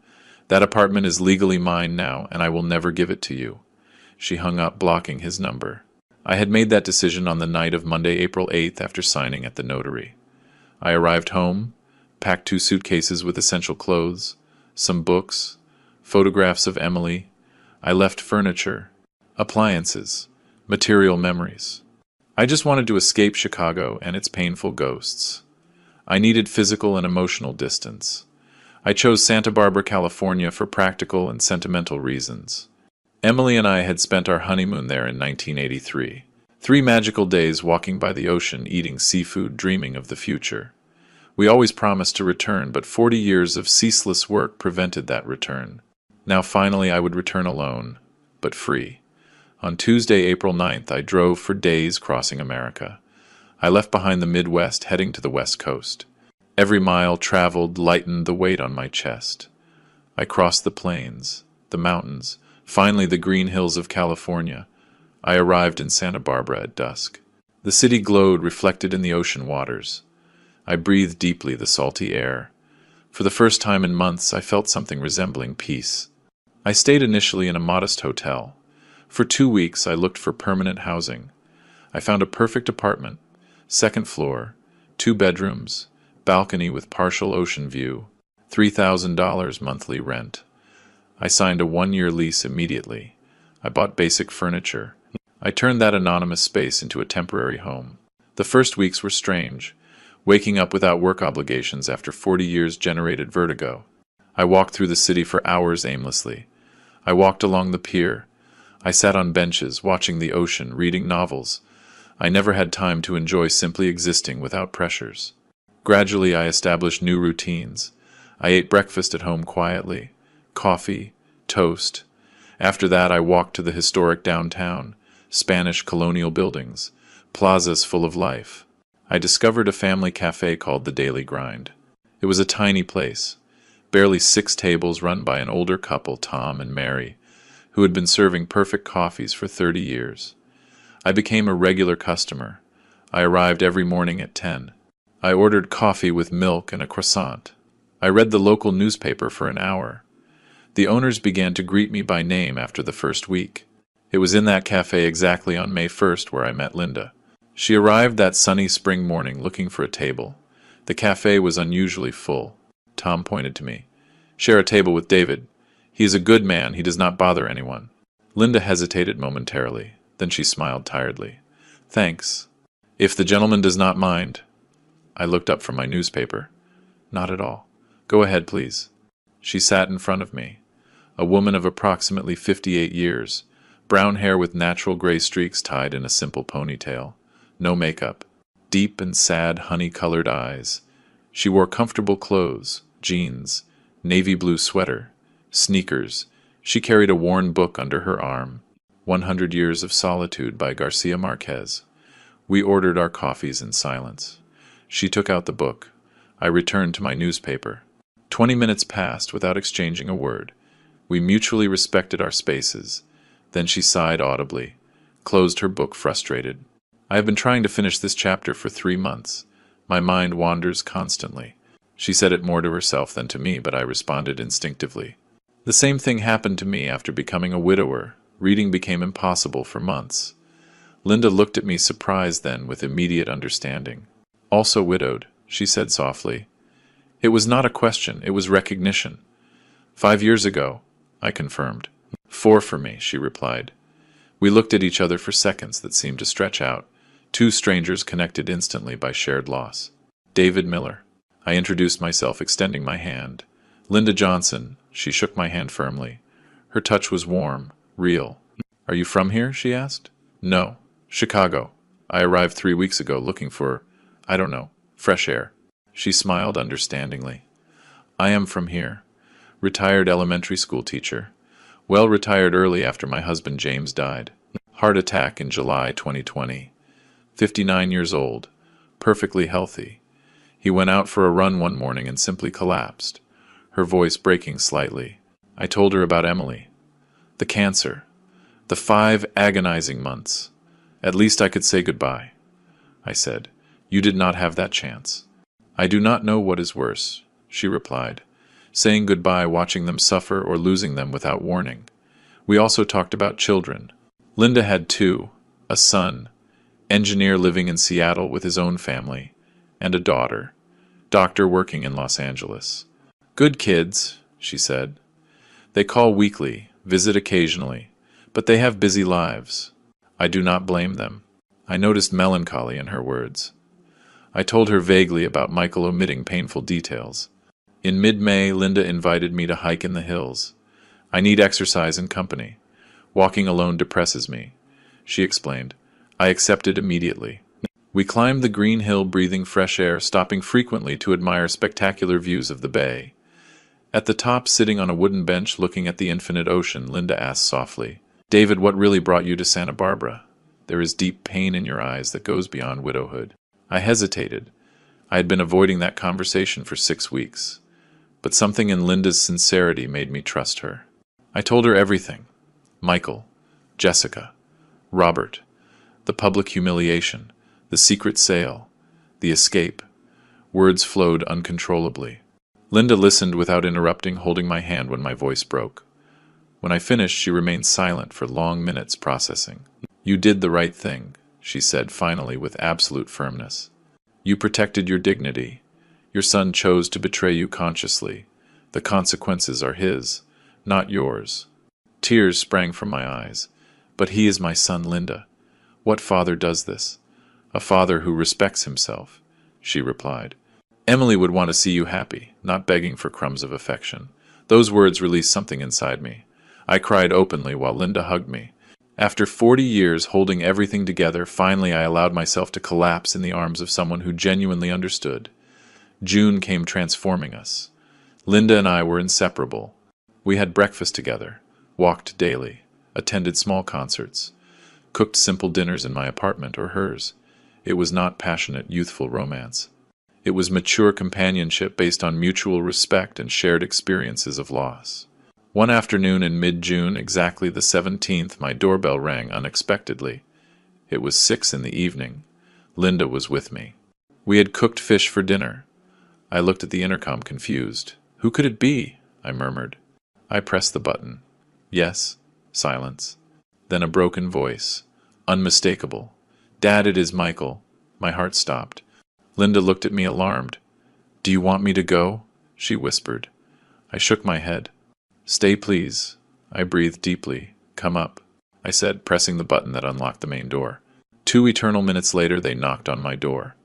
That apartment is legally mine now, and I will never give it to you. She hung up, blocking his number. I had made that decision on the night of Monday, April 8th, after signing at the notary. I arrived home, packed 2 suitcases with essential clothes, some books, photographs of Emily. I left furniture, appliances, material memories. I just wanted to escape Chicago and its painful ghosts. I needed physical and emotional distance. I chose Santa Barbara, California for practical and sentimental reasons. Emily and I had spent our honeymoon there in 1983. 3 magical days walking by the ocean, eating seafood, dreaming of the future. We always promised to return, but 40 years of ceaseless work prevented that return. Now finally I would return alone, but free. On Tuesday, April 9th, I drove for days crossing America. I left behind the Midwest, heading to the West Coast. Every mile traveled lightened the weight on my chest. I crossed the plains, the mountains, finally the green hills of California. I arrived in Santa Barbara at dusk. The city glowed, reflected in the ocean waters. I breathed deeply the salty air. For the first time in months, I felt something resembling peace. I stayed initially in a modest hotel. For 2 weeks, I looked for permanent housing. I found a perfect apartment, second floor, 2 bedrooms, balcony with partial ocean view, $3,000 monthly rent. I signed a 1-year lease immediately. I bought basic furniture. I turned that anonymous space into a temporary home. The first weeks were strange. Waking up without work obligations after 40 years generated vertigo. I walked through the city for hours aimlessly. I walked along the pier. I sat on benches, watching the ocean, reading novels. I never had time to enjoy simply existing without pressures. Gradually, I established new routines. I ate breakfast at home quietly. Coffee, toast. After that, I walked to the historic downtown, Spanish colonial buildings, plazas full of life. I discovered a family cafe called The Daily Grind. It was a tiny place, barely 6 tables run by an older couple, Tom and Mary, who had been serving perfect coffees for 30 years. I became a regular customer. I arrived every morning at 10. I ordered coffee with milk and a croissant. I read the local newspaper for an hour. The owners began to greet me by name after the first week. It was in that cafe exactly on May 1st where I met Linda. She arrived that sunny spring morning looking for a table. The cafe was unusually full. Tom pointed to me. "Share a table with David. He is a good man. He does not bother anyone." Linda hesitated momentarily. Then she smiled tiredly. "Thanks. If the gentleman does not mind." I looked up from my newspaper. "Not at all. Go ahead, please." She sat in front of me. A woman of approximately 58 years, brown hair with natural gray streaks tied in a simple ponytail. No makeup. Deep and sad honey-colored eyes. She wore comfortable clothes, jeans, navy blue sweater, sneakers. She carried a worn book under her arm, 100 Years of Solitude by Garcia Marquez. We ordered our coffees in silence. She took out the book. I returned to my newspaper. 20 minutes passed without exchanging a word. We mutually respected our spaces. Then she sighed audibly, closed her book frustrated. "I have been trying to finish this chapter for 3 months. My mind wanders constantly." She said it more to herself than to me, but I responded instinctively. The same thing happened to me after becoming a widower. Reading became impossible for months. Linda looked at me surprised then, with immediate understanding. "Also widowed," she said softly. It was not a question, it was recognition. 5 years ago, I confirmed. 4 for me, she replied. We looked at each other for seconds that seemed to stretch out. 2 strangers connected instantly by shared loss. "David Miller." I introduced myself, extending my hand. "Linda Johnson." She shook my hand firmly. Her touch was warm, real. "Are you from here?" she asked. "No. Chicago. I arrived 3 weeks ago looking for, I don't know, fresh air." She smiled understandingly. "I am from here. Retired elementary school teacher. Well, retired early after my husband James died. Heart attack in July 2020. 59 years old. Perfectly healthy. He went out for a run one morning and simply collapsed." Her voice breaking slightly. I told her about Emily. The cancer. The 5 agonizing months. "At least I could say goodbye," I said. "You did not have that chance." "I do not know what is worse," she replied. "Saying goodbye, watching them suffer, or losing them without warning." We also talked about children. Linda had 2, a son, engineer living in Seattle with his own family, and a daughter, doctor working in Los Angeles. "Good kids," she said. "They call weekly, visit occasionally, but they have busy lives. I do not blame them." I noticed melancholy in her words. I told her vaguely about Michael, omitting painful details. In mid-May, Linda invited me to hike in the hills. "I need exercise and company. Walking alone depresses me," she explained. I accepted immediately. We climbed the green hill, breathing fresh air, stopping frequently to admire spectacular views of the bay. At the top, sitting on a wooden bench looking at the infinite ocean, Linda asked softly, "David, what really brought you to Santa Barbara? There is deep pain in your eyes that goes beyond widowhood." I hesitated. I had been avoiding that conversation for 6 weeks, but something in Linda's sincerity made me trust her. I told her everything. Michael, Jessica, Robert, the public humiliation, the secret sale, the escape. Words flowed uncontrollably. Linda listened without interrupting, holding my hand when my voice broke. When I finished, she remained silent for long minutes, processing. "You did the right thing," she said finally with absolute firmness. "You protected your dignity. Your son chose to betray you consciously. The consequences are his, not yours." Tears sprang from my eyes. "But he is my son, Linda. What father does this? A father who respects himself," she replied. "Emily would want to see you happy, not begging for crumbs of affection." Those words released something inside me. I cried openly while Linda hugged me. After 40 years holding everything together, finally I allowed myself to collapse in the arms of someone who genuinely understood. June came transforming us. Linda and I were inseparable. We had breakfast together, walked daily, attended small concerts, cooked simple dinners in my apartment or hers. It was not passionate, youthful romance. It was mature companionship based on mutual respect and shared experiences of loss. One afternoon in mid-June, exactly the 17th, my doorbell rang unexpectedly. It was 6 in the evening. Linda was with me. We had cooked fish for dinner. I looked at the intercom confused. "Who could it be?" I murmured. I pressed the button. "Yes." Silence. Then a broken voice. Unmistakable. "Dad, it is Michael." My heart stopped. Linda looked at me alarmed. "Do you want me to go?" she whispered. I shook my head. "Stay, please." I breathed deeply. "Come up," I said, pressing the button that unlocked the main door. 2 eternal minutes later, they knocked on my door.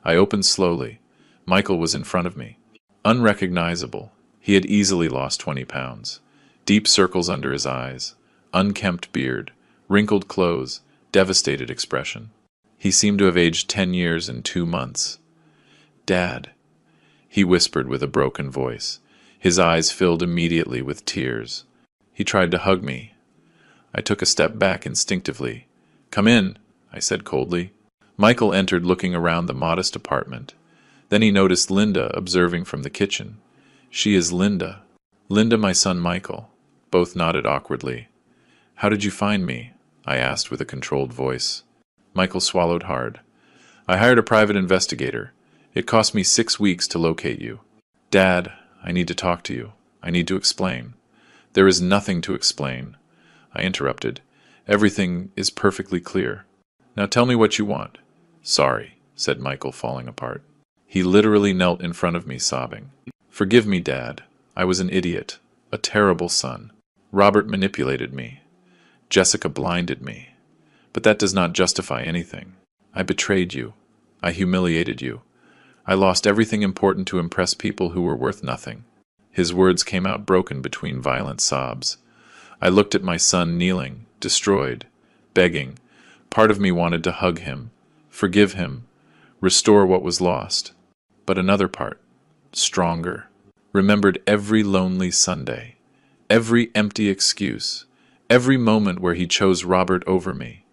I opened slowly. Michael was in front of me. Unrecognizable. He had easily lost 20 pounds. Deep circles under his eyes, unkempt beard, wrinkled clothes, devastated expression. He seemed to have aged 10 years in 2 months. "Dad," he whispered with a broken voice. His eyes filled immediately with tears. He tried to hug me. I took a step back instinctively. "Come in," I said coldly. Michael entered, looking around the modest apartment. Then he noticed Linda observing from the kitchen. "She is Linda." "Linda, my son Michael." Both nodded awkwardly. "How did you find me?" I asked with a controlled voice. Michael swallowed hard. "I hired a private investigator. It cost me 6 weeks to locate you." "Dad, I need to talk to you. I need to explain." "There is nothing to explain," I interrupted. "Everything is perfectly clear. Now tell me what you want." "Sorry," said Michael, falling apart. He literally knelt in front of me, sobbing. "Forgive me, Dad. I was an idiot, a terrible son. Robert manipulated me. Jessica blinded me. But that does not justify anything. I betrayed you. I humiliated you. I lost everything important to impress people who were worth nothing." His words came out broken between violent sobs. I looked at my son kneeling, destroyed, begging. Part of me wanted to hug him, forgive him, restore what was lost. But another part, stronger, remembered every lonely Sunday, every empty excuse, every moment where he chose Robert over me.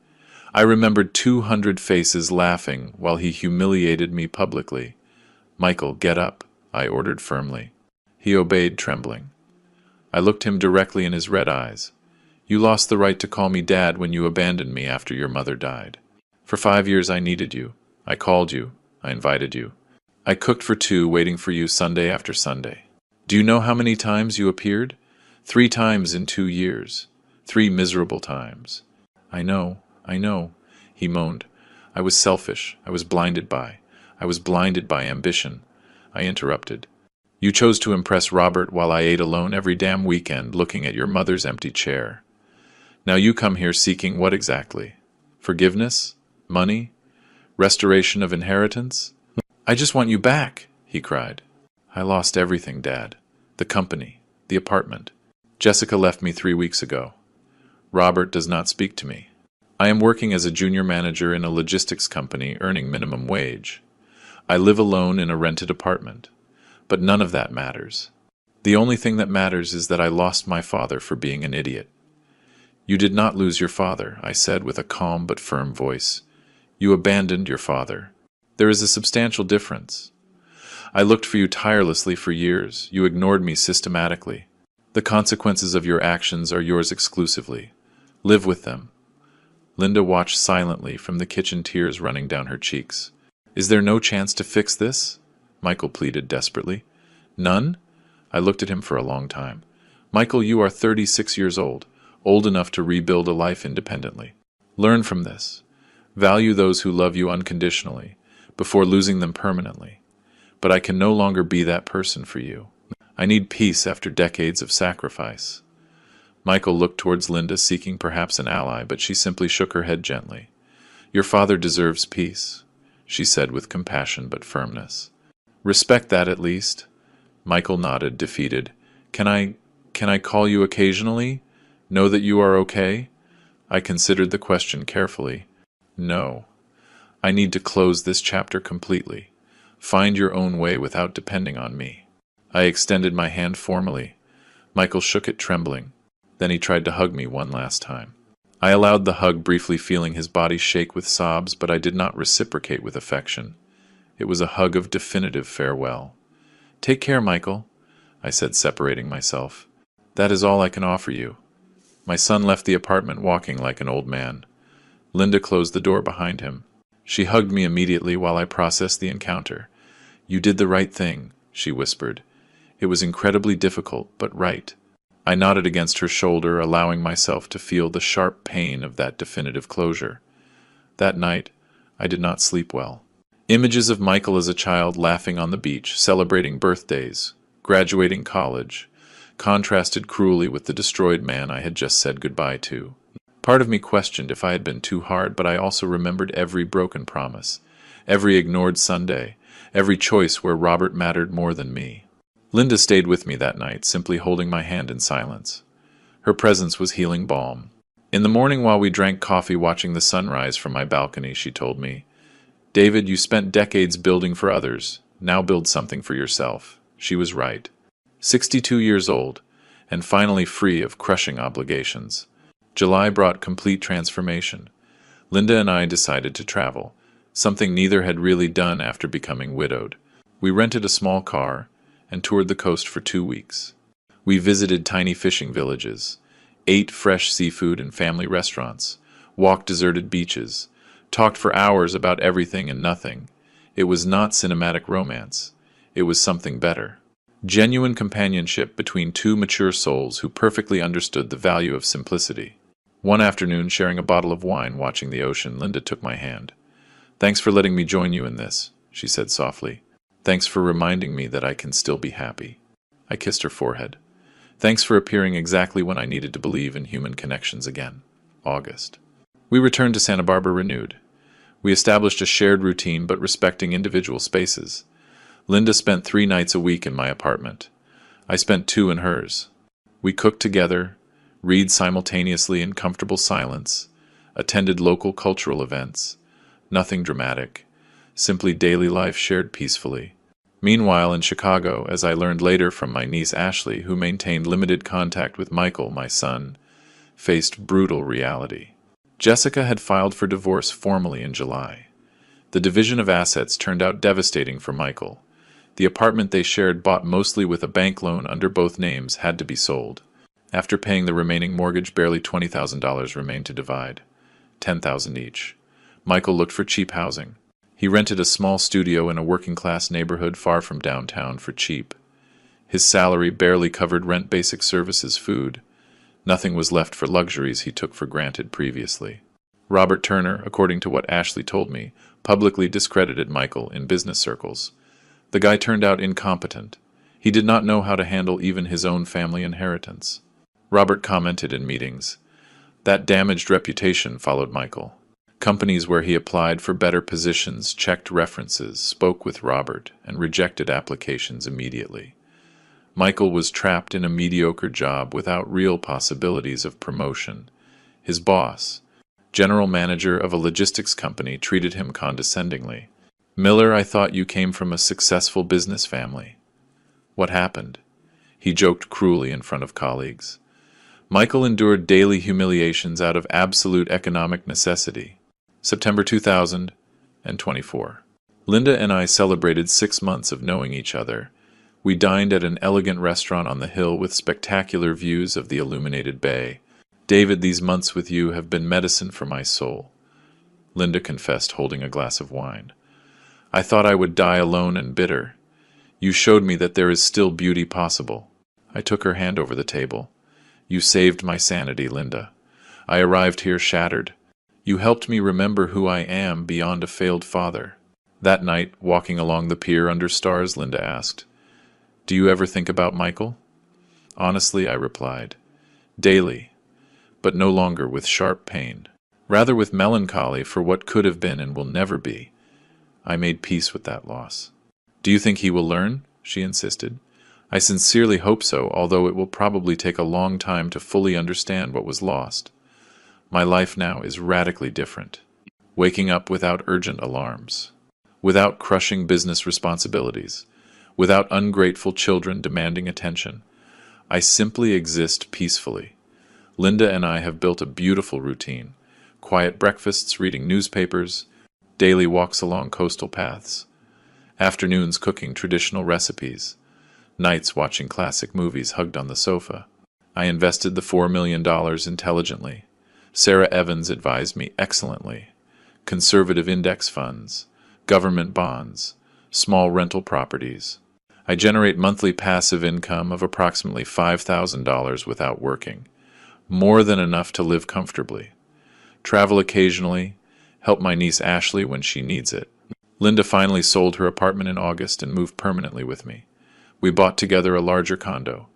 I remembered 200 faces laughing while he humiliated me publicly. "Michael, get up," I ordered firmly. He obeyed, trembling. I looked him directly in his red eyes. "You lost the right to call me Dad when you abandoned me after your mother died. For 5 years I needed you. I called you. I invited you. I cooked for 2, waiting for you Sunday after Sunday. Do you know how many times you appeared? 3 times in 2 years. 3 miserable times." I know, he moaned. "I was selfish. I was blinded by ambition." I interrupted. "You chose to impress Robert while I ate alone every damn weekend looking at your mother's empty chair. Now you come here seeking what exactly? Forgiveness? Money? Restoration of inheritance?" "I just want you back," he cried. "I lost everything, Dad. The company, the apartment. Jessica left me 3 weeks ago. Robert does not speak to me. I am working as a junior manager in a logistics company earning minimum wage. I live alone in a rented apartment. But none of that matters. The only thing that matters is that I lost my father for being an idiot. You did not lose your father, I said with a calm but firm voice. You abandoned your father. There is a substantial difference. I looked for you tirelessly for years. You ignored me systematically. The consequences of your actions are yours exclusively. Live with them. Linda watched silently from the kitchen, tears running down her cheeks. Is there no chance to fix this? Michael pleaded desperately. None? I looked at him for a long time. Michael, you are 36 years old enough to rebuild a life independently. Learn from this. Value those who love you unconditionally, before losing them permanently. But I can no longer be that person for you. I need peace after decades of sacrifice. Michael looked towards Linda, seeking perhaps an ally, but she simply shook her head gently. Your father deserves peace, she said with compassion but firmness. Respect that at least. Michael nodded, defeated. Can I call you occasionally? Know that you are okay? I considered the question carefully. No. I need to close this chapter completely. Find your own way without depending on me. I extended my hand formally. Michael shook it, trembling. Then he tried to hug me one last time. I allowed the hug, briefly feeling his body shake with sobs, but I did not reciprocate with affection. It was a hug of definitive farewell. Take care, Michael, I said, separating myself. That is all I can offer you. My son left the apartment walking like an old man. Linda closed the door behind him. She hugged me immediately while I processed the encounter. You did the right thing, she whispered. It was incredibly difficult, but right. I nodded against her shoulder, allowing myself to feel the sharp pain of that definitive closure. That night, I did not sleep well. Images of Michael as a child laughing on the beach, celebrating birthdays, graduating college, contrasted cruelly with the destroyed man I had just said goodbye to. Part of me questioned if I had been too hard, but I also remembered every broken promise, every ignored Sunday, every choice where Robert mattered more than me. Linda stayed with me that night, simply holding my hand in silence. Her presence was healing balm. In the morning, while we drank coffee watching the sunrise from my balcony, she told me, David, you spent decades building for others. Now build something for yourself. She was right. 62 years old, and finally free of crushing obligations. July brought complete transformation. Linda and I decided to travel, something neither had really done after becoming widowed. We rented a small car and toured the coast for 2 weeks. We visited tiny fishing villages, ate fresh seafood in family restaurants, walked deserted beaches, talked for hours about everything and nothing. It was not cinematic romance. It was something better. Genuine companionship between two mature souls who perfectly understood the value of simplicity. One afternoon, sharing a bottle of wine, watching the ocean, Linda took my hand. Thanks for letting me join you in this, she said softly. Thanks for reminding me that I can still be happy. I kissed her forehead. Thanks for appearing exactly when I needed to believe in human connections again. August. We returned to Santa Barbara renewed. We established a shared routine but respecting individual spaces. Linda spent 3 nights a week in my apartment. I spent 2 in hers. We cooked together, read simultaneously in comfortable silence, attended local cultural events. Nothing dramatic, simply daily life shared peacefully. Meanwhile, in Chicago, as I learned later from my niece Ashley, who maintained limited contact with Michael, my son, faced brutal reality. Jessica had filed for divorce formally in July. The division of assets turned out devastating for Michael. The apartment they shared, bought mostly with a bank loan under both names, had to be sold. After paying the remaining mortgage, barely $20,000 remained to divide, $10,000 each. Michael looked for cheap housing. He rented a small studio in a working-class neighborhood far from downtown for cheap. His salary barely covered rent, basic services, food. Nothing was left for luxuries he took for granted previously. Robert Turner, according to what Ashley told me, publicly discredited Michael in business circles. The guy turned out incompetent. He did not know how to handle even his own family inheritance. Robert commented in meetings. That damaged reputation followed Michael. Companies where he applied for better positions checked references, spoke with Robert, and rejected applications immediately. Michael was trapped in a mediocre job without real possibilities of promotion. His boss, general manager of a logistics company, treated him condescendingly. Miller, I thought you came from a successful business family. What happened? he joked cruelly in front of colleagues. Michael endured daily humiliations out of absolute economic necessity. September 2024. Linda and I celebrated 6 months of knowing each other. We dined at an elegant restaurant on the hill with spectacular views of the illuminated bay. David, these months with you have been medicine for my soul, Linda confessed, holding a glass of wine. I thought I would die alone and bitter. You showed me that there is still beauty possible. I took her hand over the table. You saved my sanity, Linda. I arrived here shattered. You helped me remember who I am beyond a failed father. That night, walking along the pier under stars, Linda asked, Do you ever think about Michael? Honestly, I replied, daily, but no longer with sharp pain. Rather with melancholy for what could have been and will never be. I made peace with that loss. Do you think he will learn? She insisted. I sincerely hope so, although it will probably take a long time to fully understand what was lost. My life now is radically different. Waking up without urgent alarms, without crushing business responsibilities, without ungrateful children demanding attention. I simply exist peacefully. Linda and I have built a beautiful routine. Quiet breakfasts, reading newspapers, daily walks along coastal paths, afternoons cooking traditional recipes, nights watching classic movies hugged on the sofa. I invested the $4 million intelligently. Sarah Evans advised me excellently. Conservative index funds, government bonds, small rental properties. I generate monthly passive income of approximately $5,000 without working, more than enough to live comfortably. Travel occasionally, help my niece Ashley when she needs it. Linda finally sold her apartment in August and moved permanently with me. We bought together a larger condo,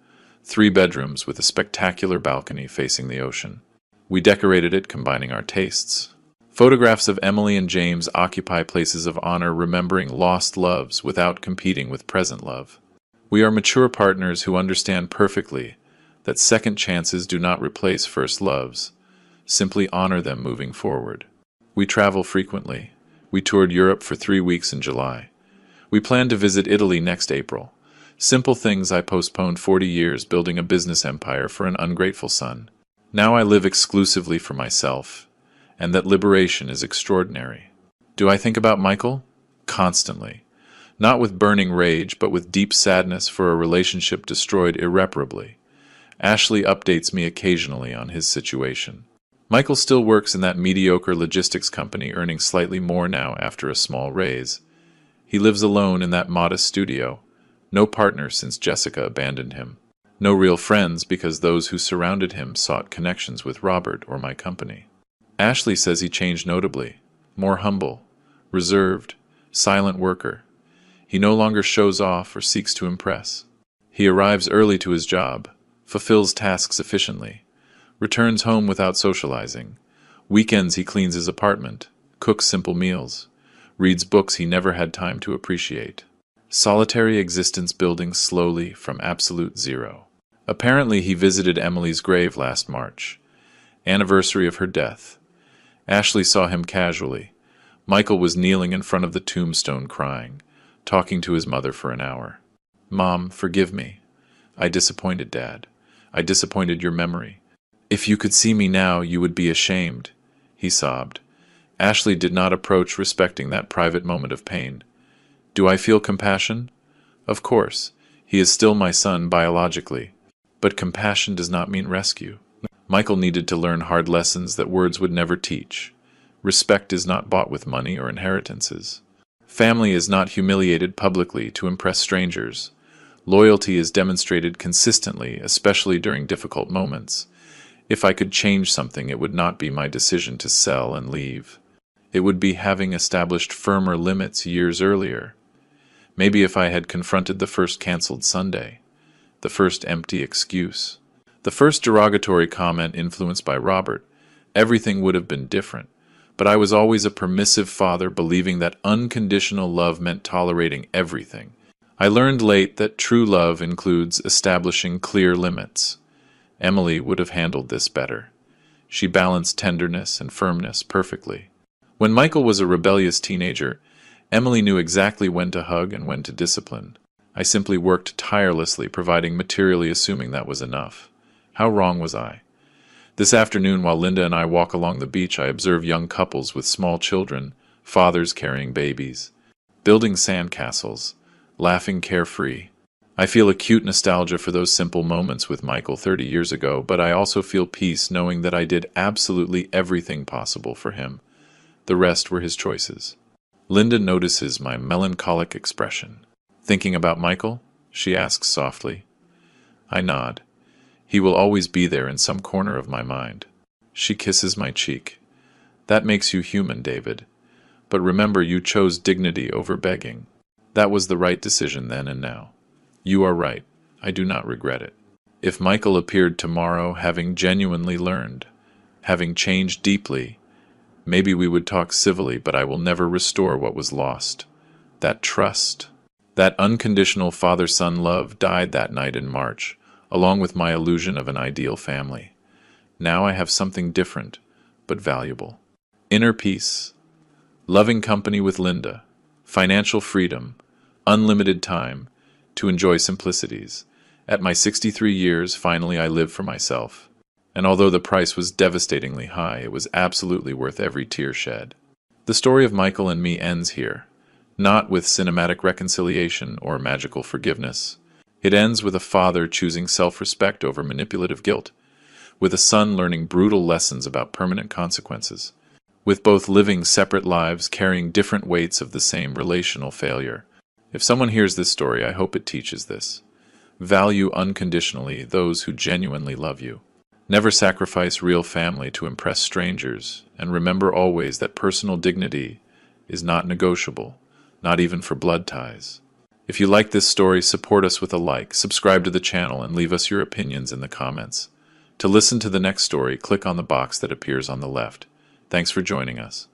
3 bedrooms with a spectacular balcony facing the ocean. We decorated it, combining our tastes. Photographs of Emily and James occupy places of honor, remembering lost loves without competing with present love. We are mature partners who understand perfectly that second chances do not replace first loves. Simply honor them moving forward. We travel frequently. We toured Europe for 3 weeks in July. We plan to visit Italy next April. Simple things I postponed 40 years, building a business empire for an ungrateful son. Now I live exclusively for myself, and that liberation is extraordinary. Do I think about Michael? Constantly. Not with burning rage, but with deep sadness for a relationship destroyed irreparably. Ashley updates me occasionally on his situation. Michael still works in that mediocre logistics company, earning slightly more now after a small raise. He lives alone in that modest studio. No partner since Jessica abandoned him. No real friends because those who surrounded him sought connections with Robert or my company. Ashley says he changed notably. More humble, reserved, silent worker. He no longer shows off or seeks to impress. He arrives early to his job, fulfills tasks efficiently, returns home without socializing. Weekends he cleans his apartment, cooks simple meals, reads books he never had time to appreciate. Solitary existence building slowly from absolute zero. Apparently he visited Emily's grave last March, anniversary of her death. Ashley saw him casually. Michael was kneeling in front of the tombstone crying, talking to his mother for an hour. Mom, forgive me. I disappointed Dad. I disappointed your memory. If you could see me now, you would be ashamed, he sobbed. Ashley did not approach, respecting that private moment of pain. Do I feel compassion? Of course. He is still my son biologically. But compassion does not mean rescue. Michael needed to learn hard lessons that words would never teach. Respect is not bought with money or inheritances. Family is not humiliated publicly to impress strangers. Loyalty is demonstrated consistently, especially during difficult moments. If I could change something, it would not be my decision to sell and leave. It would be having established firmer limits years earlier. Maybe if I had confronted the first canceled Sunday, the first empty excuse, the first derogatory comment influenced by Robert, everything would have been different. But I was always a permissive father, believing that unconditional love meant tolerating everything. I learned late that true love includes establishing clear limits. Emily would have handled this better. She balanced tenderness and firmness perfectly. When Michael was a rebellious teenager, Emily knew exactly when to hug and when to discipline. I simply worked tirelessly, providing materially, assuming that was enough. How wrong was I? This afternoon, while Linda and I walk along the beach, I observe young couples with small children, fathers carrying babies, building sandcastles, laughing carefree. I feel acute nostalgia for those simple moments with Michael 30 years ago, but I also feel peace knowing that I did absolutely everything possible for him. The rest were his choices. Linda notices my melancholic expression. Thinking about Michael? She asks softly. I nod. He will always be there in some corner of my mind. She kisses my cheek. That makes you human, David. But remember, you chose dignity over begging. That was the right decision then and now. You are right. I do not regret it. If Michael appeared tomorrow, having genuinely learned, having changed deeply, maybe we would talk civilly, but I will never restore what was lost. That trust, that unconditional father-son love died that night in March, along with my illusion of an ideal family. Now I have something different, but valuable. Inner peace, loving company with Linda, financial freedom, unlimited time to enjoy simplicities. At my 63 years, finally I live for myself. And although the price was devastatingly high, it was absolutely worth every tear shed. The story of Michael and me ends here, not with cinematic reconciliation or magical forgiveness. It ends with a father choosing self-respect over manipulative guilt, with a son learning brutal lessons about permanent consequences, with both living separate lives carrying different weights of the same relational failure. If someone hears this story, I hope it teaches this. Value unconditionally those who genuinely love you. Never sacrifice real family to impress strangers, and remember always that personal dignity is not negotiable, not even for blood ties. If you like this story, support us with a like, subscribe to the channel, and leave us your opinions in the comments. To listen to the next story, click on the box that appears on the left. Thanks for joining us.